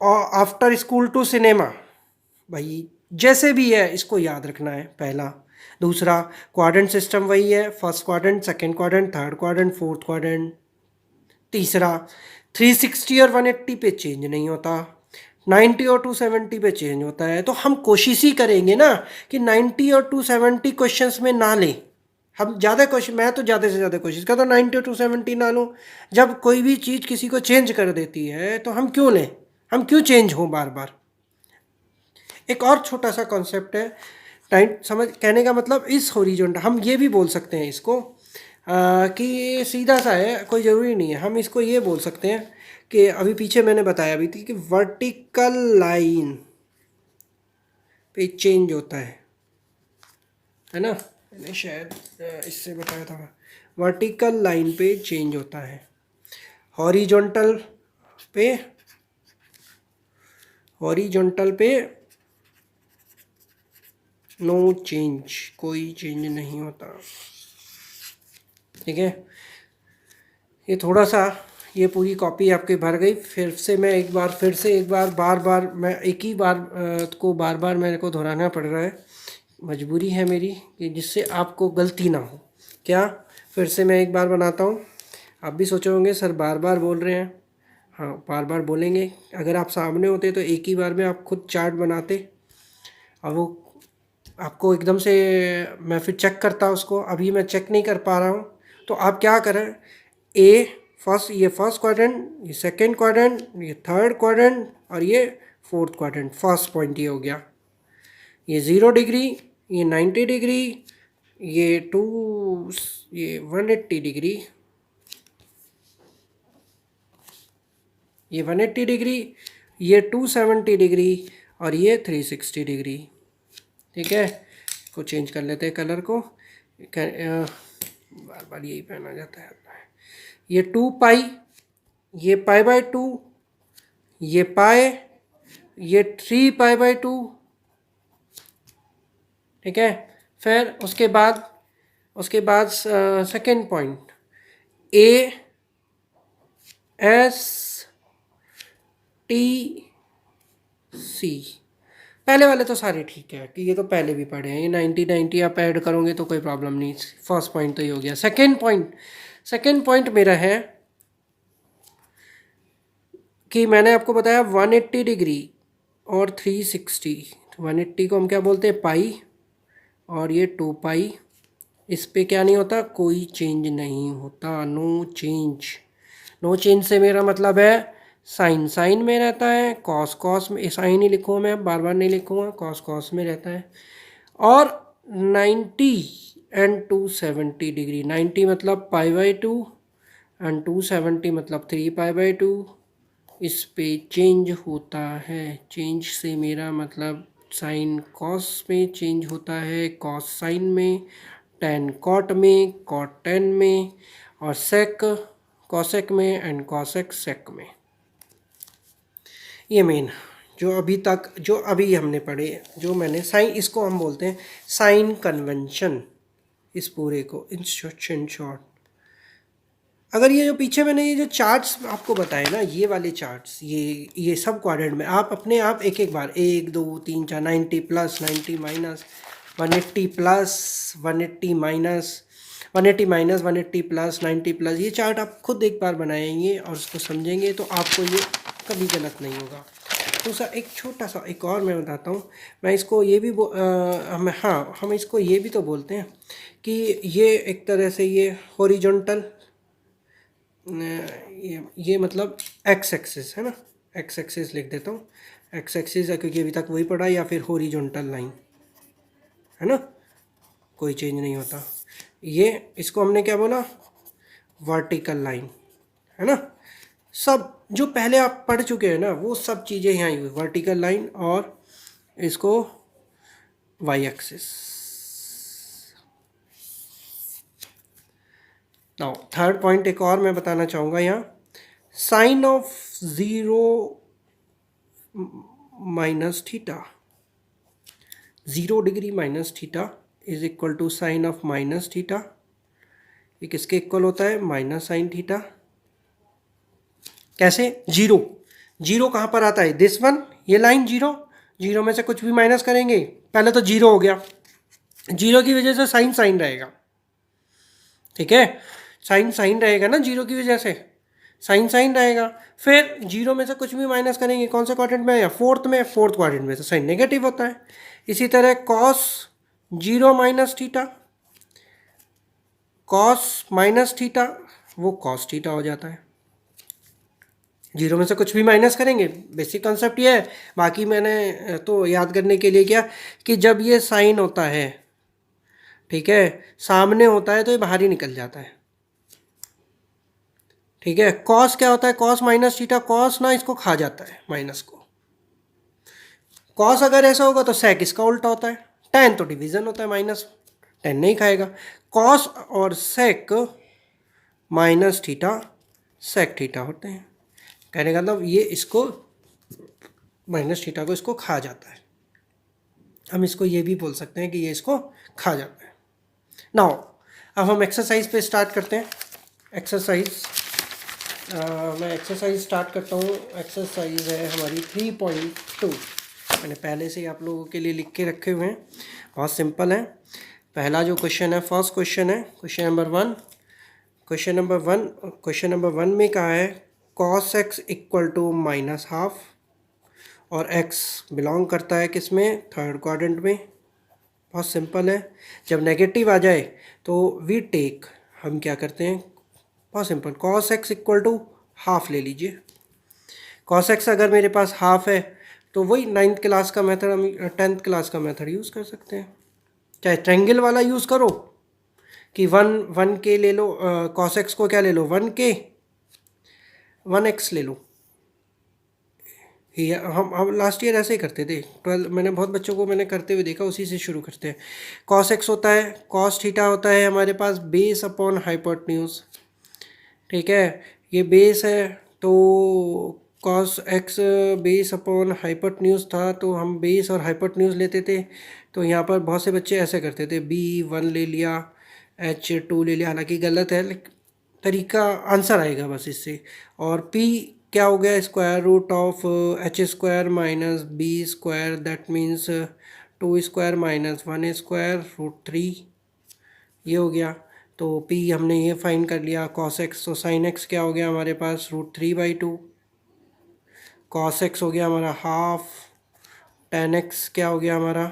और आफ्टर स्कूल टू सिनेमा, भाई जैसे भी है इसको याद रखना है, पहला। दूसरा क्वाड्रेंट सिस्टम वही है, first quadrant, second quadrant, third quadrant, fourth quadrant. तीसरा 360 और 180 पे चेंज नहीं होता, 90 और 270 पे चेंज होता है। तो हम कोशिश ही करेंगे ना कि 90 और 270 क्वेश्चंस में ना लें। हम ज़्यादा कोशिश, मैं तो ज़्यादा से ज़्यादा कोशिश करता हूँ 90 और 270 ना लूँ। जब कोई भी चीज़ किसी को चेंज कर देती है तो हम क्यों लें, हम क्यों चेंज हों बार बार। एक और छोटा सा कॉन्सेप्ट है, टाइम समझ, कहने का मतलब इस हॉरिजॉन्टल, हम ये भी बोल सकते हैं इसको कि ये सीधा सा है, कोई ज़रूरी नहीं है। हम इसको ये बोल सकते हैं कि अभी पीछे मैंने बताया भी थी कि वर्टिकल लाइन पे चेंज होता है ना, मैंने शायद इससे बताया था। वर्टिकल लाइन पे चेंज होता है, हॉरिजॉन्टल पे, हॉरिजॉन्टल पे नो चेंज, कोई चेंज नहीं होता। ठीक है, ये थोड़ा सा, ये पूरी कॉपी आपके भर गई। फिर से मैं एक बार बार बार मैं एक ही बार को बार बार मेरे को दोहराना पड़ रहा है, मजबूरी है मेरी कि जिससे आपको गलती ना हो। क्या, फिर से मैं एक बार बनाता हूँ। आप भी सोचे होंगे सर बार बार बोल रहे हैं, हाँ बार बार बोलेंगे। अगर आप सामने होते तो एक ही बार में आप खुद चार्ट बनाते, और वो आपको एकदम से मैं फिर चेक करता उसको। अभी मैं चेक नहीं कर पा रहा हूँ, तो आप क्या करें, ए फर्स्ट, ये फर्स्ट क्वाड्रेंट, ये सेकंड क्वाड्रेंट, ये थर्ड क्वाड्रेंट, और ये फोर्थ क्वाड्रेंट। फर्स्ट पॉइंट ये हो गया, ये 0 डिग्री, ये 90 डिग्री, ये 180 डिग्री, ये 180 डिग्री, ये 270 डिग्री, और ये 360 डिग्री। ठीक है, इसको चेंज कर लेते हैं कलर को, बार बार यही पहना जाता है। ये 2 पाई, ये पाई/2, ये पाई, ये 3 पाई/2। ठीक है, फिर उसके बाद सेकेंड पॉइंट, ASTC। पहले वाले तो सारे ठीक है कि ये तो पहले भी पढ़े हैं, ये 90 आप ऐड करोगे तो कोई प्रॉब्लम नहीं। फर्स्ट पॉइंट तो ये हो गया। सेकेंड पॉइंट मेरा है कि मैंने आपको बताया 180 डिग्री और 360। 180 को हम क्या बोलते हैं, पाई, और ये 2 पाई। इस पे क्या नहीं होता, कोई चेंज नहीं होता, नो चेंज। नो चेंज से मेरा मतलब है साइन में रहता है, कॉस में, साइन ही लिखूँ मैं, बार बार नहीं लिखूँगा, कॉस में रहता है। और 90 एंड 270 डिग्री, 90 मतलब पाई/2 एंड 270 मतलब 3 पाई/2, इस पे चेंज होता है। चेंज से मेरा मतलब साइन कॉस में चेंज होता है, कॉस साइन में, टेन कॉट में, कॉट टेन में, और सेक कॉसेक में, एंड कॉसेक सेक में। ये मेन जो अभी हमने पढ़े, जो मैंने साइन, इसको हम बोलते हैं साइन कन्वेंशन, इस पूरे को इन शॉर्ट। अगर ये जो पीछे मैंने ये जो चार्ट्स आपको बताए ना, ये वाले चार्ट्स, ये सब क्वाड्रेंट में आप अपने आप एक एक बार 1 2 3 4 90 plus 90 minus 180 plus 180 minus 180 minus 180 plus 90 plus, ये चार्ट आप खुद एक बार बनाएंगे और उसको समझेंगे तो आपको ये कभी गलत नहीं होगा। तो सर एक छोटा सा एक और मैं बताता हूँ, मैं इसको ये भी हम इसको ये भी तो बोलते हैं कि ये एक तरह से ये हॉरिजॉन्टल, ये मतलब एक्स एक्सिस है ना, एक्स एक्सिस लिख देता हूँ, एक्स एक्सिस है क्योंकि अभी तक वही पढ़ा, या फिर हॉरिजॉन्टल लाइन है ना, कोई चेंज नहीं होता। ये इसको हमने क्या बोला, वर्टिकल लाइन है ना। सब जो पहले आप पढ़ चुके हैं ना वो सब चीज़ें यहाँ हुई, वर्टिकल लाइन और इसको Y axis. Now third point एक और मैं बताना चाहूँगा यहाँ, sine of 0 minus theta, 0 degree minus theta is equal to sine of minus theta. ये किसके इक्वल होता है, माइनस साइन थीटा। कैसे, जीरो कहाँ पर आता है, दिस वन, ये लाइन जीरो में से कुछ भी माइनस करेंगे, पहले तो जीरो हो गया, जीरो की वजह से साइन रहेगा, ठीक है, साइन रहेगा ना, जीरो की वजह से साइन रहेगा। फिर जीरो में से कुछ भी माइनस करेंगे, कौन से क्वाड्रेंट में, या फोर्थ क्वाड्रेंट में, तो साइन नेगेटिव होता है। इसी तरह cos 0 minus theta, cos minus theta वो कॉस थीटा हो जाता है। जीरो में से कुछ भी माइनस करेंगे, बेसिक कॉन्सेप्ट ये है। बाकी मैंने तो याद करने के लिए क्या कि जब ये साइन होता है, ठीक है, सामने होता है तो ये बाहर ही निकल जाता है, ठीक है। कॉस क्या होता है, कॉस माइनस थीटा, कॉस ना इसको खा जाता है माइनस को। कॉस अगर ऐसा होगा तो सेक इसका उल्टा होता है, टेन तो डिवीजन होता है, माइनस टेन नहीं खाएगा। कॉस और sec minus theta sec theta होते हैं, कहने का मतलब ये इसको माइनस थीटा को इसको खा जाता है। हम इसको ये भी बोल सकते हैं कि ये इसको खा जाता है। नाउ अब हम एक्सरसाइज पे स्टार्ट करते हैं। एक्सरसाइज मैं एक्सरसाइज स्टार्ट करता हूँ। एक्सरसाइज है हमारी 3.2, मैंने पहले से ही आप लोगों के लिए लिख के रखे हुए हैं, बहुत सिंपल है। पहला जो क्वेश्चन है, फर्स्ट क्वेश्चन है, क्वेश्चन नंबर वन में कहा है cos x equal to minus half, और x बिलोंग करता है किस में, थर्ड क्वाड्रेंट में। बहुत सिंपल है, जब नेगेटिव आ जाए तो वी टेक, हम क्या करते हैं, बहुत simple, cos x equal to half ले लीजिए। cos x अगर मेरे पास हाफ है तो वही 9th क्लास का मेथड, हम 10th क्लास का मेथड यूज़ कर सकते हैं। चाहे ट्रायंगल वाला यूज़ करो कि 1 के ले लो, cos x को क्या ले लो, 1k 1x ले लो। ये हम लास्ट ईयर ऐसे ही करते थे, 12 मैंने बहुत बच्चों को मैंने करते हुए देखा, उसी से शुरू करते हैं। cos x होता है, cos थीटा होता है हमारे पास बेस अपॉन हाइपोटेन्यूज, ठीक है, ये बेस है तो cos x base upon hypotenuse था, तो हम बेस और हाइपोटेन्यूज लेते थे। तो यहाँ पर बहुत से बच्चे ऐसे करते थे, b1 ले लिया, h2 ले लिया, हालांकि गलत है, तरीका आंसर आएगा बस इससे। और p क्या हो गया, square root of h square minus b square, that means 2 square minus 1 square root 3, ये हो गया। तो p हमने ये फाइंड कर लिया, cos x, तो sin x क्या हो गया हमारे पास, √3/2, cos x हो गया हमारा हाफ, tan x क्या हो गया हमारा,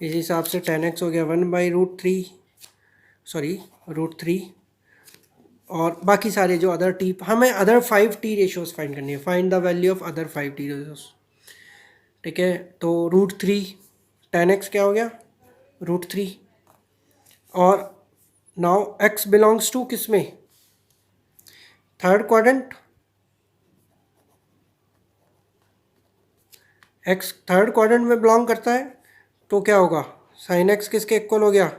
इस हिसाब से tan x हो गया 1/√3, सॉरी √3। और बाकी सारे जो अदर टी, हमें अदर 5 टी रेशियोज फाइंड करनी है, find the value of other 5 T ratios, ठीक है। तो √3 tan x क्या हो गया, √3, और नाउ x बिलोंग्स टू किस में, third quadrant, x third quadrant में बिलोंग करता है तो क्या होगा, साइन एक्स किसके इक्वल हो गया,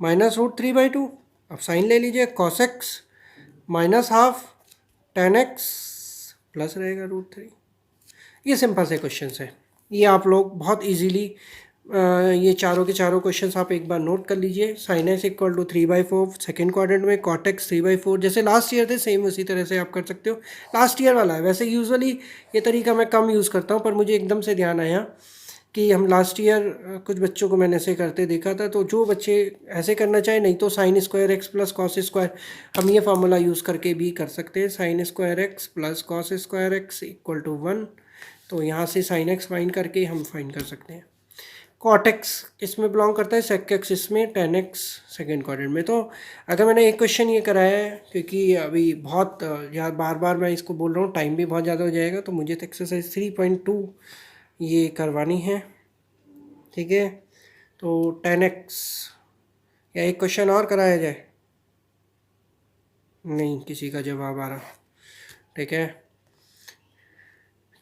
-√3/2। अब साइन ले लीजिए, cos x -½ tan x plus रहेगा √3। ये सिंपल से क्वेश्चन है, ये आप लोग बहुत इजीली ये चारों के चारों क्वेश्चंस आप एक बार नोट कर लीजिए। Sine X equal to 3/4 second quadrant में, कॉट एक्स 3/4 जैसे लास्ट ईयर थे सेम उसी तरह से आप कर सकते हो। लास्ट ईयर वाला है, वैसे यूजुअली ये तरीका मैं कम यूज़ करता हूँ, पर मुझे एकदम से ध्यान आया कि हम लास्ट ईयर कुछ बच्चों को मैंने ऐसे करते देखा था। तो जो बच्चे ऐसे करना चाहे, नहीं तो sine square X plus cos square, हम ये फार्मूला यूज़ करके भी कर सकते हैं। Sine square X plus cos square X equal to 1। तो यहाँ से साइन एक्स फाइंड करके हम फाइंड कर सकते हैं। कॉट एक्स इसमें बिलोंग करता है, सेक एक्स इसमें, टेन एक्स सेकेंड क्वाड्रेंट में। तो अगर मैंने एक क्वेश्चन ये कराया है, क्योंकि अभी बहुत यार बार बार मैं इसको बोल रहा हूँ, टाइम भी बहुत ज़्यादा हो जाएगा, तो मुझे तो एक्सरसाइज 3.2 ये करवानी है, ठीक है। तो 10x या एक क्वेश्चन और कराया जाए, नहीं किसी का जवाब आ रहा, ठीक है।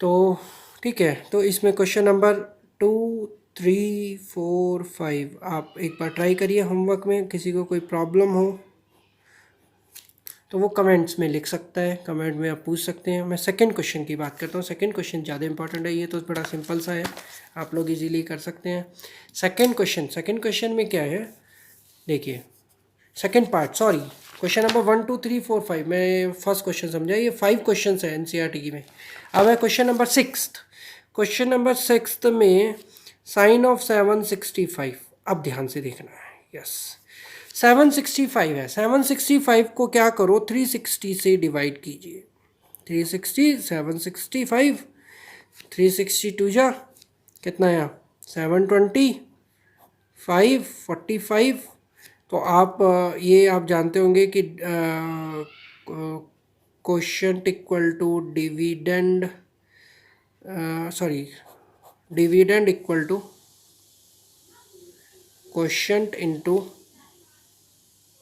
तो ठीक है, तो इसमें क्वेश्चन नंबर 2, 3, 4, 5 आप एक बार ट्राई करिए होमवर्क में। किसी को कोई प्रॉब्लम हो तो वो कमेंट्स में लिख सकता है, कमेंट में आप पूछ सकते हैं। मैं सेकंड क्वेश्चन की बात करता हूँ। सेकंड क्वेश्चन ज़्यादा इंपॉर्टेंट है, ये तो बड़ा सिंपल सा है, आप लोग इजीली कर सकते हैं। सेकंड क्वेश्चन में क्या है देखिए, second part, sorry, question number 1, 2, 3, 4, 5 मैं फर्स्ट क्वेश्चन समझा, ये 5 क्वेश्चन है एनसीईआरटी की में। अब है क्वेश्चन नंबर 6। क्वेश्चन नंबर 6 में साइन ऑफ 765, अब ध्यान से देखना है, यस 765 है। 765 को क्या करो, 360 से डिवाइड कीजिए। 360 765, 362 जा कितना आया 720, 545। तो आप ये आप जानते होंगे कि quotient equal to dividend, sorry dividend equal to quotient into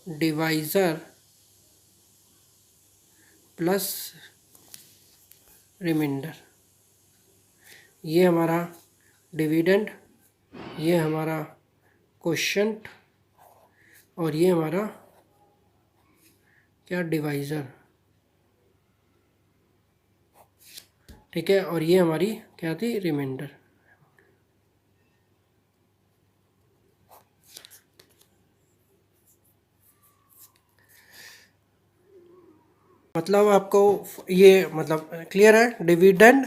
divisor plus remainder. ये हमारा डिविडेंड, ये हमारा क्वोशंट, और ये हमारा क्या डिवाइज़र, ठीक है। और ये हमारी क्या थी, रिमाइंडर। मतलब आपको ये मतलब क्लियर है, डिविडेंड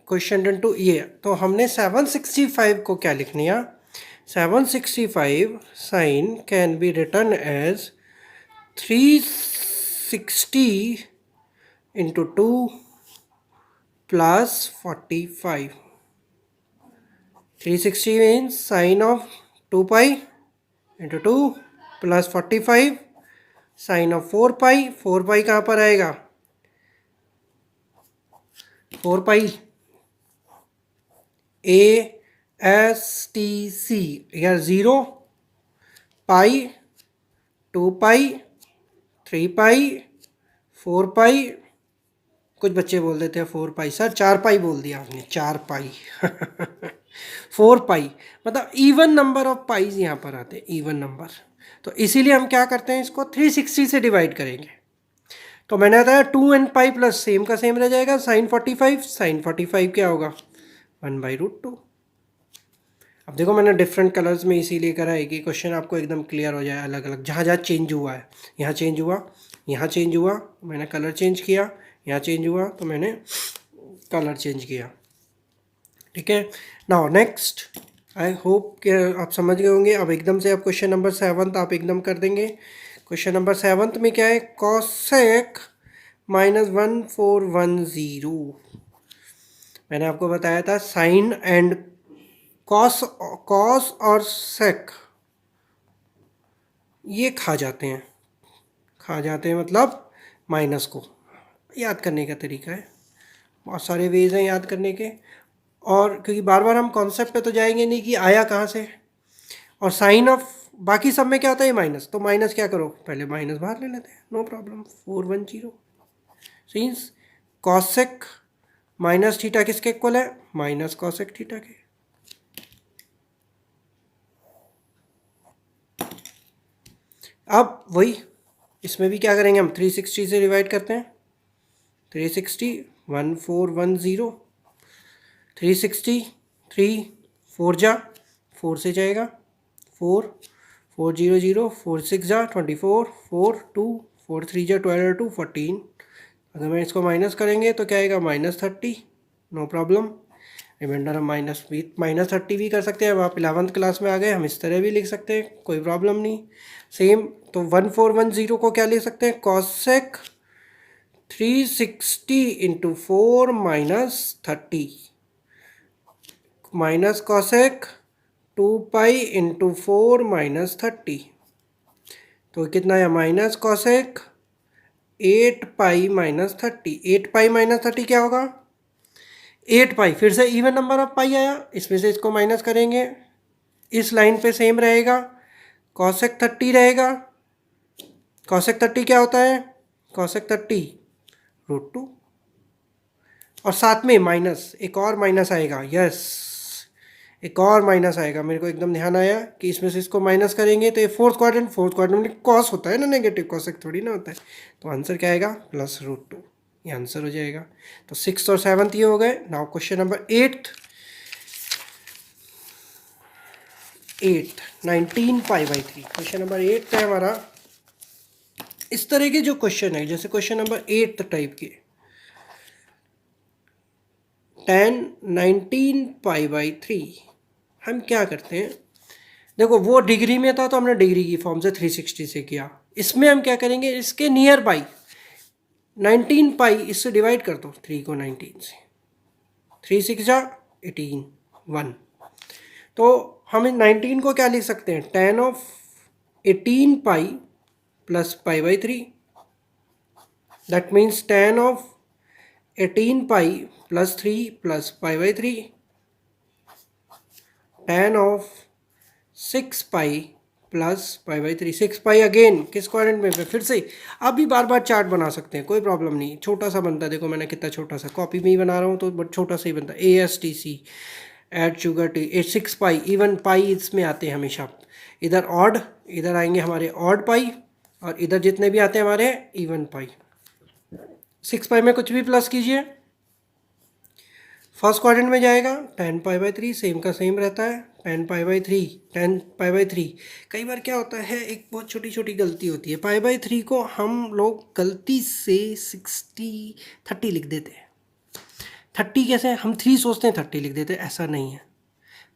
क्वोशंट इनटू ये। तो हमने 765 को क्या लिखनी है, 765 sine can be written as 360 into 2 plus 45। 360 means sine of 2 pi into 2 plus 45 sine of 4 pi. 4 pi कहाँ पर आएगा, 4 पाई ASTC या 0 पाई 2 पाई 3 पाई 4 पाई। कुछ बच्चे बोल देते हैं 4 पाई, सर 4 पाई बोल दिया आपने, 4 पाई 4 पाई मतलब इवन नंबर ऑफ पाईज यहाँ पर आते हैं, इवन नंबर। तो इसीलिए हम क्या करते हैं, इसको 360 से डिवाइड करेंगे। तो मैंने बताया 2n पाई प्लस सेम का सेम रह जाएगा, साइन 45, साइन 45 क्या होगा 1/√2। अब देखो मैंने डिफरेंट कलर्स में इसीलिए करा है कि क्वेश्चन आपको एकदम क्लियर हो जाए, अलग अलग जहाँ जहाँ चेंज हुआ है, यहाँ चेंज हुआ, यहाँ चेंज हुआ, मैंने कलर चेंज किया, यहाँ चेंज हुआ तो मैंने कलर चेंज किया, ठीक है। नाउ नेक्स्ट, आई होप कि आप समझ गए होंगे। अब एकदम से आप क्वेश्चन नंबर 7 आप एकदम कर देंगे। क्वेश्चन नंबर 7 में क्या है, कॉसेक -1410। मैंने आपको बताया था साइन एंड कॉस और सेक ये खा जाते हैं मतलब माइनस को याद करने का तरीका है, बहुत सारे वेज हैं याद करने के। और क्योंकि बार बार हम कॉन्सेप्ट पे तो जाएंगे नहीं कि आया कहाँ से, और साइन ऑफ बाकी सब में क्या होता है माइनस, तो माइनस क्या करो पहले माइनस बाहर ले लेते हैं, नो प्रॉब्लम। 410 सीन्स कॉसेक माइनस थीटा किसके इक्वल है, माइनस कॉसेक थीटा के। अब वही इसमें भी क्या करेंगे हम, 360 से डिवाइड करते हैं, 360 1410, 360 3 4 जा 4 से जाएगा, 4 4 0 0 4 6 जा 24, 4 2 4 3 जा 12 2 14। अगर मैं इसको माइनस करेंगे तो क्या आएगा, -30, नो प्रॉब्लम। रिमाइंडर हम -30 भी कर सकते हैं। अब आप 11th क्लास में आ गए, हम इस तरह भी लिख सकते हैं, कोई प्रॉब्लम नहीं। सेम तो 1410 को क्या लिख सकते हैं, cosec 360 into 4 -30 minus cosec 2 pi into 4 -30, तो कितना है, माइनस कॉसेक 8 पाई -30। 8 पाई -30 क्या होगा, 8 पाई, फिर से इवन नंबर ऑफ पाई आया, इसमें से इसको माइनस करेंगे, इस लाइन पे सेम रहेगा, कॉसेक 30 रहेगा। कॉसेक 30 क्या होता है, कॉसेक 30 √2, और साथ में माइनस, एक और माइनस आएगा, यस एक और माइनस आएगा, मेरे को एकदम ध्यान आया कि इसमें से इसको माइनस करेंगे तो ये फोर्थ क्वाड्रेंट में कॉस होता है ना, नेगेटिव कॉसेक थोड़ी ना होता है, तो आंसर क्या आएगा, +√2, ये आंसर हो जाएगा। तो 6th और 7th ये हो गए। Now question number 8 19 π/3। Question number 8 है हमारा, इस तरह के जो क्वेश्चन है, जैसे क्वेश्चन नंबर 8 टाइप के, tan 19 π/3, हम क्या करते हैं, देखो वो डिग्री में था तो हमने डिग्री की फॉर्म से 360 से किया, इसमें हम क्या करेंगे, इसके नियर बाई 19 पाई इससे डिवाइड कर दो, 3 को 19 से, 3 6 जा 18 1, तो हम 19 को क्या लिख सकते हैं, tan of 18 pi plus π/3, that means tan of 18 pi plus 3 plus π/3, tan of 6 pi plus π/3, 6 pi again किस क्वाड्रेंट में, फिर से आप भी बार बार चार्ट बना सकते हैं, कोई प्रॉब्लम नहीं, छोटा सा बनता है, देखो मैंने कितना छोटा सा कॉपी में ही बना रहा हूँ तो बट छोटा सा ही बनता है, ASTC ऐड शुगर टी 6 पाई, इवन पाई इसमें आते हैं हमेशा, इधर ऑड, इधर आएंगे हमारे ऑड पाई, और इधर जितने भी आते हैं हमारे इवन पाई। 6 पाई में कुछ भी प्लस कीजिए, फर्स्ट क्वाड्रेंट में जाएगा, tan π/3 सेम का सेम रहता है, tan π/3। कई बार क्या होता है, एक बहुत छोटी छोटी गलती होती है, π/3 को हम लोग गलती से 30 लिख देते हैं। 30 कैसे, हम 3 सोचते हैं 30 लिख देते हैं, ऐसा नहीं है।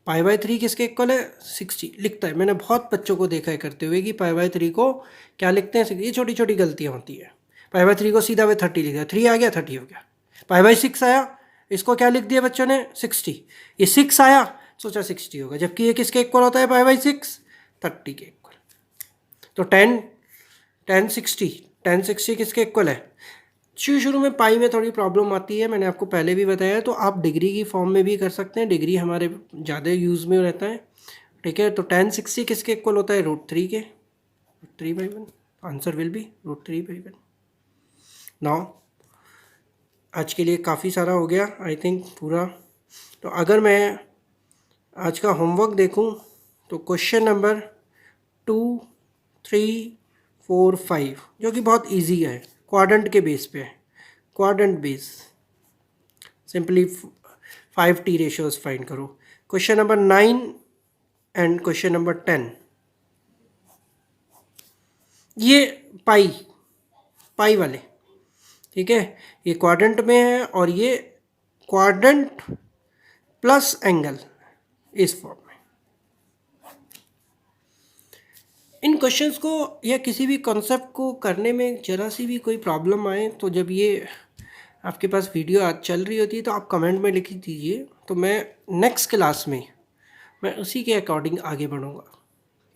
π/3 किसके इक्वल है, 60 लिखता है, मैंने बहुत बच्चों को देखा है करते हुए कि π/3 को क्या लिखते हैं, ये छोटी छोटी गलतियाँ होती है। π/3 को सीधा वे 30 लिख दिया, 3 आ गया 30 हो गया। π/6 आया, इसको क्या लिख दिया बच्चों ने, 60, ये 6 आया सोचा 60 होगा, जबकि ये किसके इक्वल होता है, π/6 30 के इक्वल। तो tan 60 किसके इक्वल है, शुरू में पाई में थोड़ी प्रॉब्लम आती है, मैंने आपको पहले भी बताया, तो आप डिग्री की फॉर्म में भी कर सकते हैं, डिग्री हमारे ज़्यादा यूज़ में रहता है, ठीक है। तो tan 60 किसके इक्वल होता है, √3 के, √3/1, आंसर विल बी √3/1। नाउ आज के लिए काफ़ी सारा हो गया आई थिंक पूरा। तो अगर मैं आज का होमवर्क देखूं तो क्वेश्चन नंबर 2 3 4 5 जो कि बहुत इजी है, क्वाड्रेंट के बेस पे है, quadrant base, simply 5t ratios find करो। Question number 9 and question number 10, ये पाई वाले, ठीक है, ये क्वाड्रेंट में है और ये क्वाड्रेंट प्लस एंगल इस फॉर्म में। इन क्वेश्चंस को या किसी भी कॉन्सेप्ट को करने में जरा सी भी कोई प्रॉब्लम आए तो जब ये आपके पास वीडियो आज चल रही होती है तो आप कमेंट में लिख दीजिए, तो मैं नेक्स्ट क्लास में मैं उसी के अकॉर्डिंग आगे बढ़ूँगा,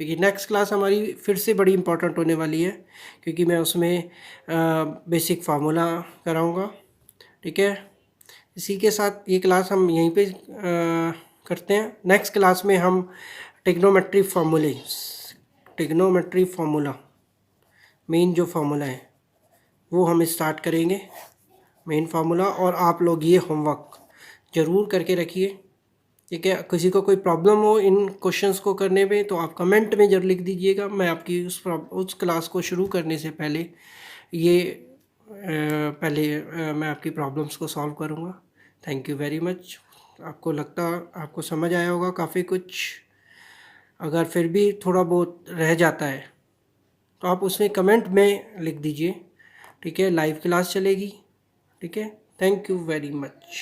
क्योंकि नेक्स्ट क्लास हमारी फिर से बड़ी इंपॉर्टेंट होने वाली है, क्योंकि मैं उसमें बेसिक फार्मूला कराऊंगा, ठीक है। इसी के साथ ये क्लास हम यहीं पे करते हैं। नेक्स्ट क्लास में हम ट्रिग्नोमेट्री फार्मूला मेन जो फार्मूला है वो हम स्टार्ट करेंगे, मेन फार्मूला। और आप लोग ये होमवर्क ज़रूर करके रखिए, ठीक है। किसी को कोई प्रॉब्लम हो इन क्वेश्चंस को करने में तो आप कमेंट में जरूर लिख दीजिएगा। मैं आपकी उस क्लास को शुरू करने से पहले ये मैं आपकी प्रॉब्लम्स को सॉल्व करूँगा। Thank you very much. आपको समझ आया होगा काफ़ी कुछ। अगर फिर भी थोड़ा बहुत रह जाता है तो आप उसमें कमेंट में लिख दीजिए, ठीक है। लाइव क्लास चलेगी, ठीक है। Thank you very much.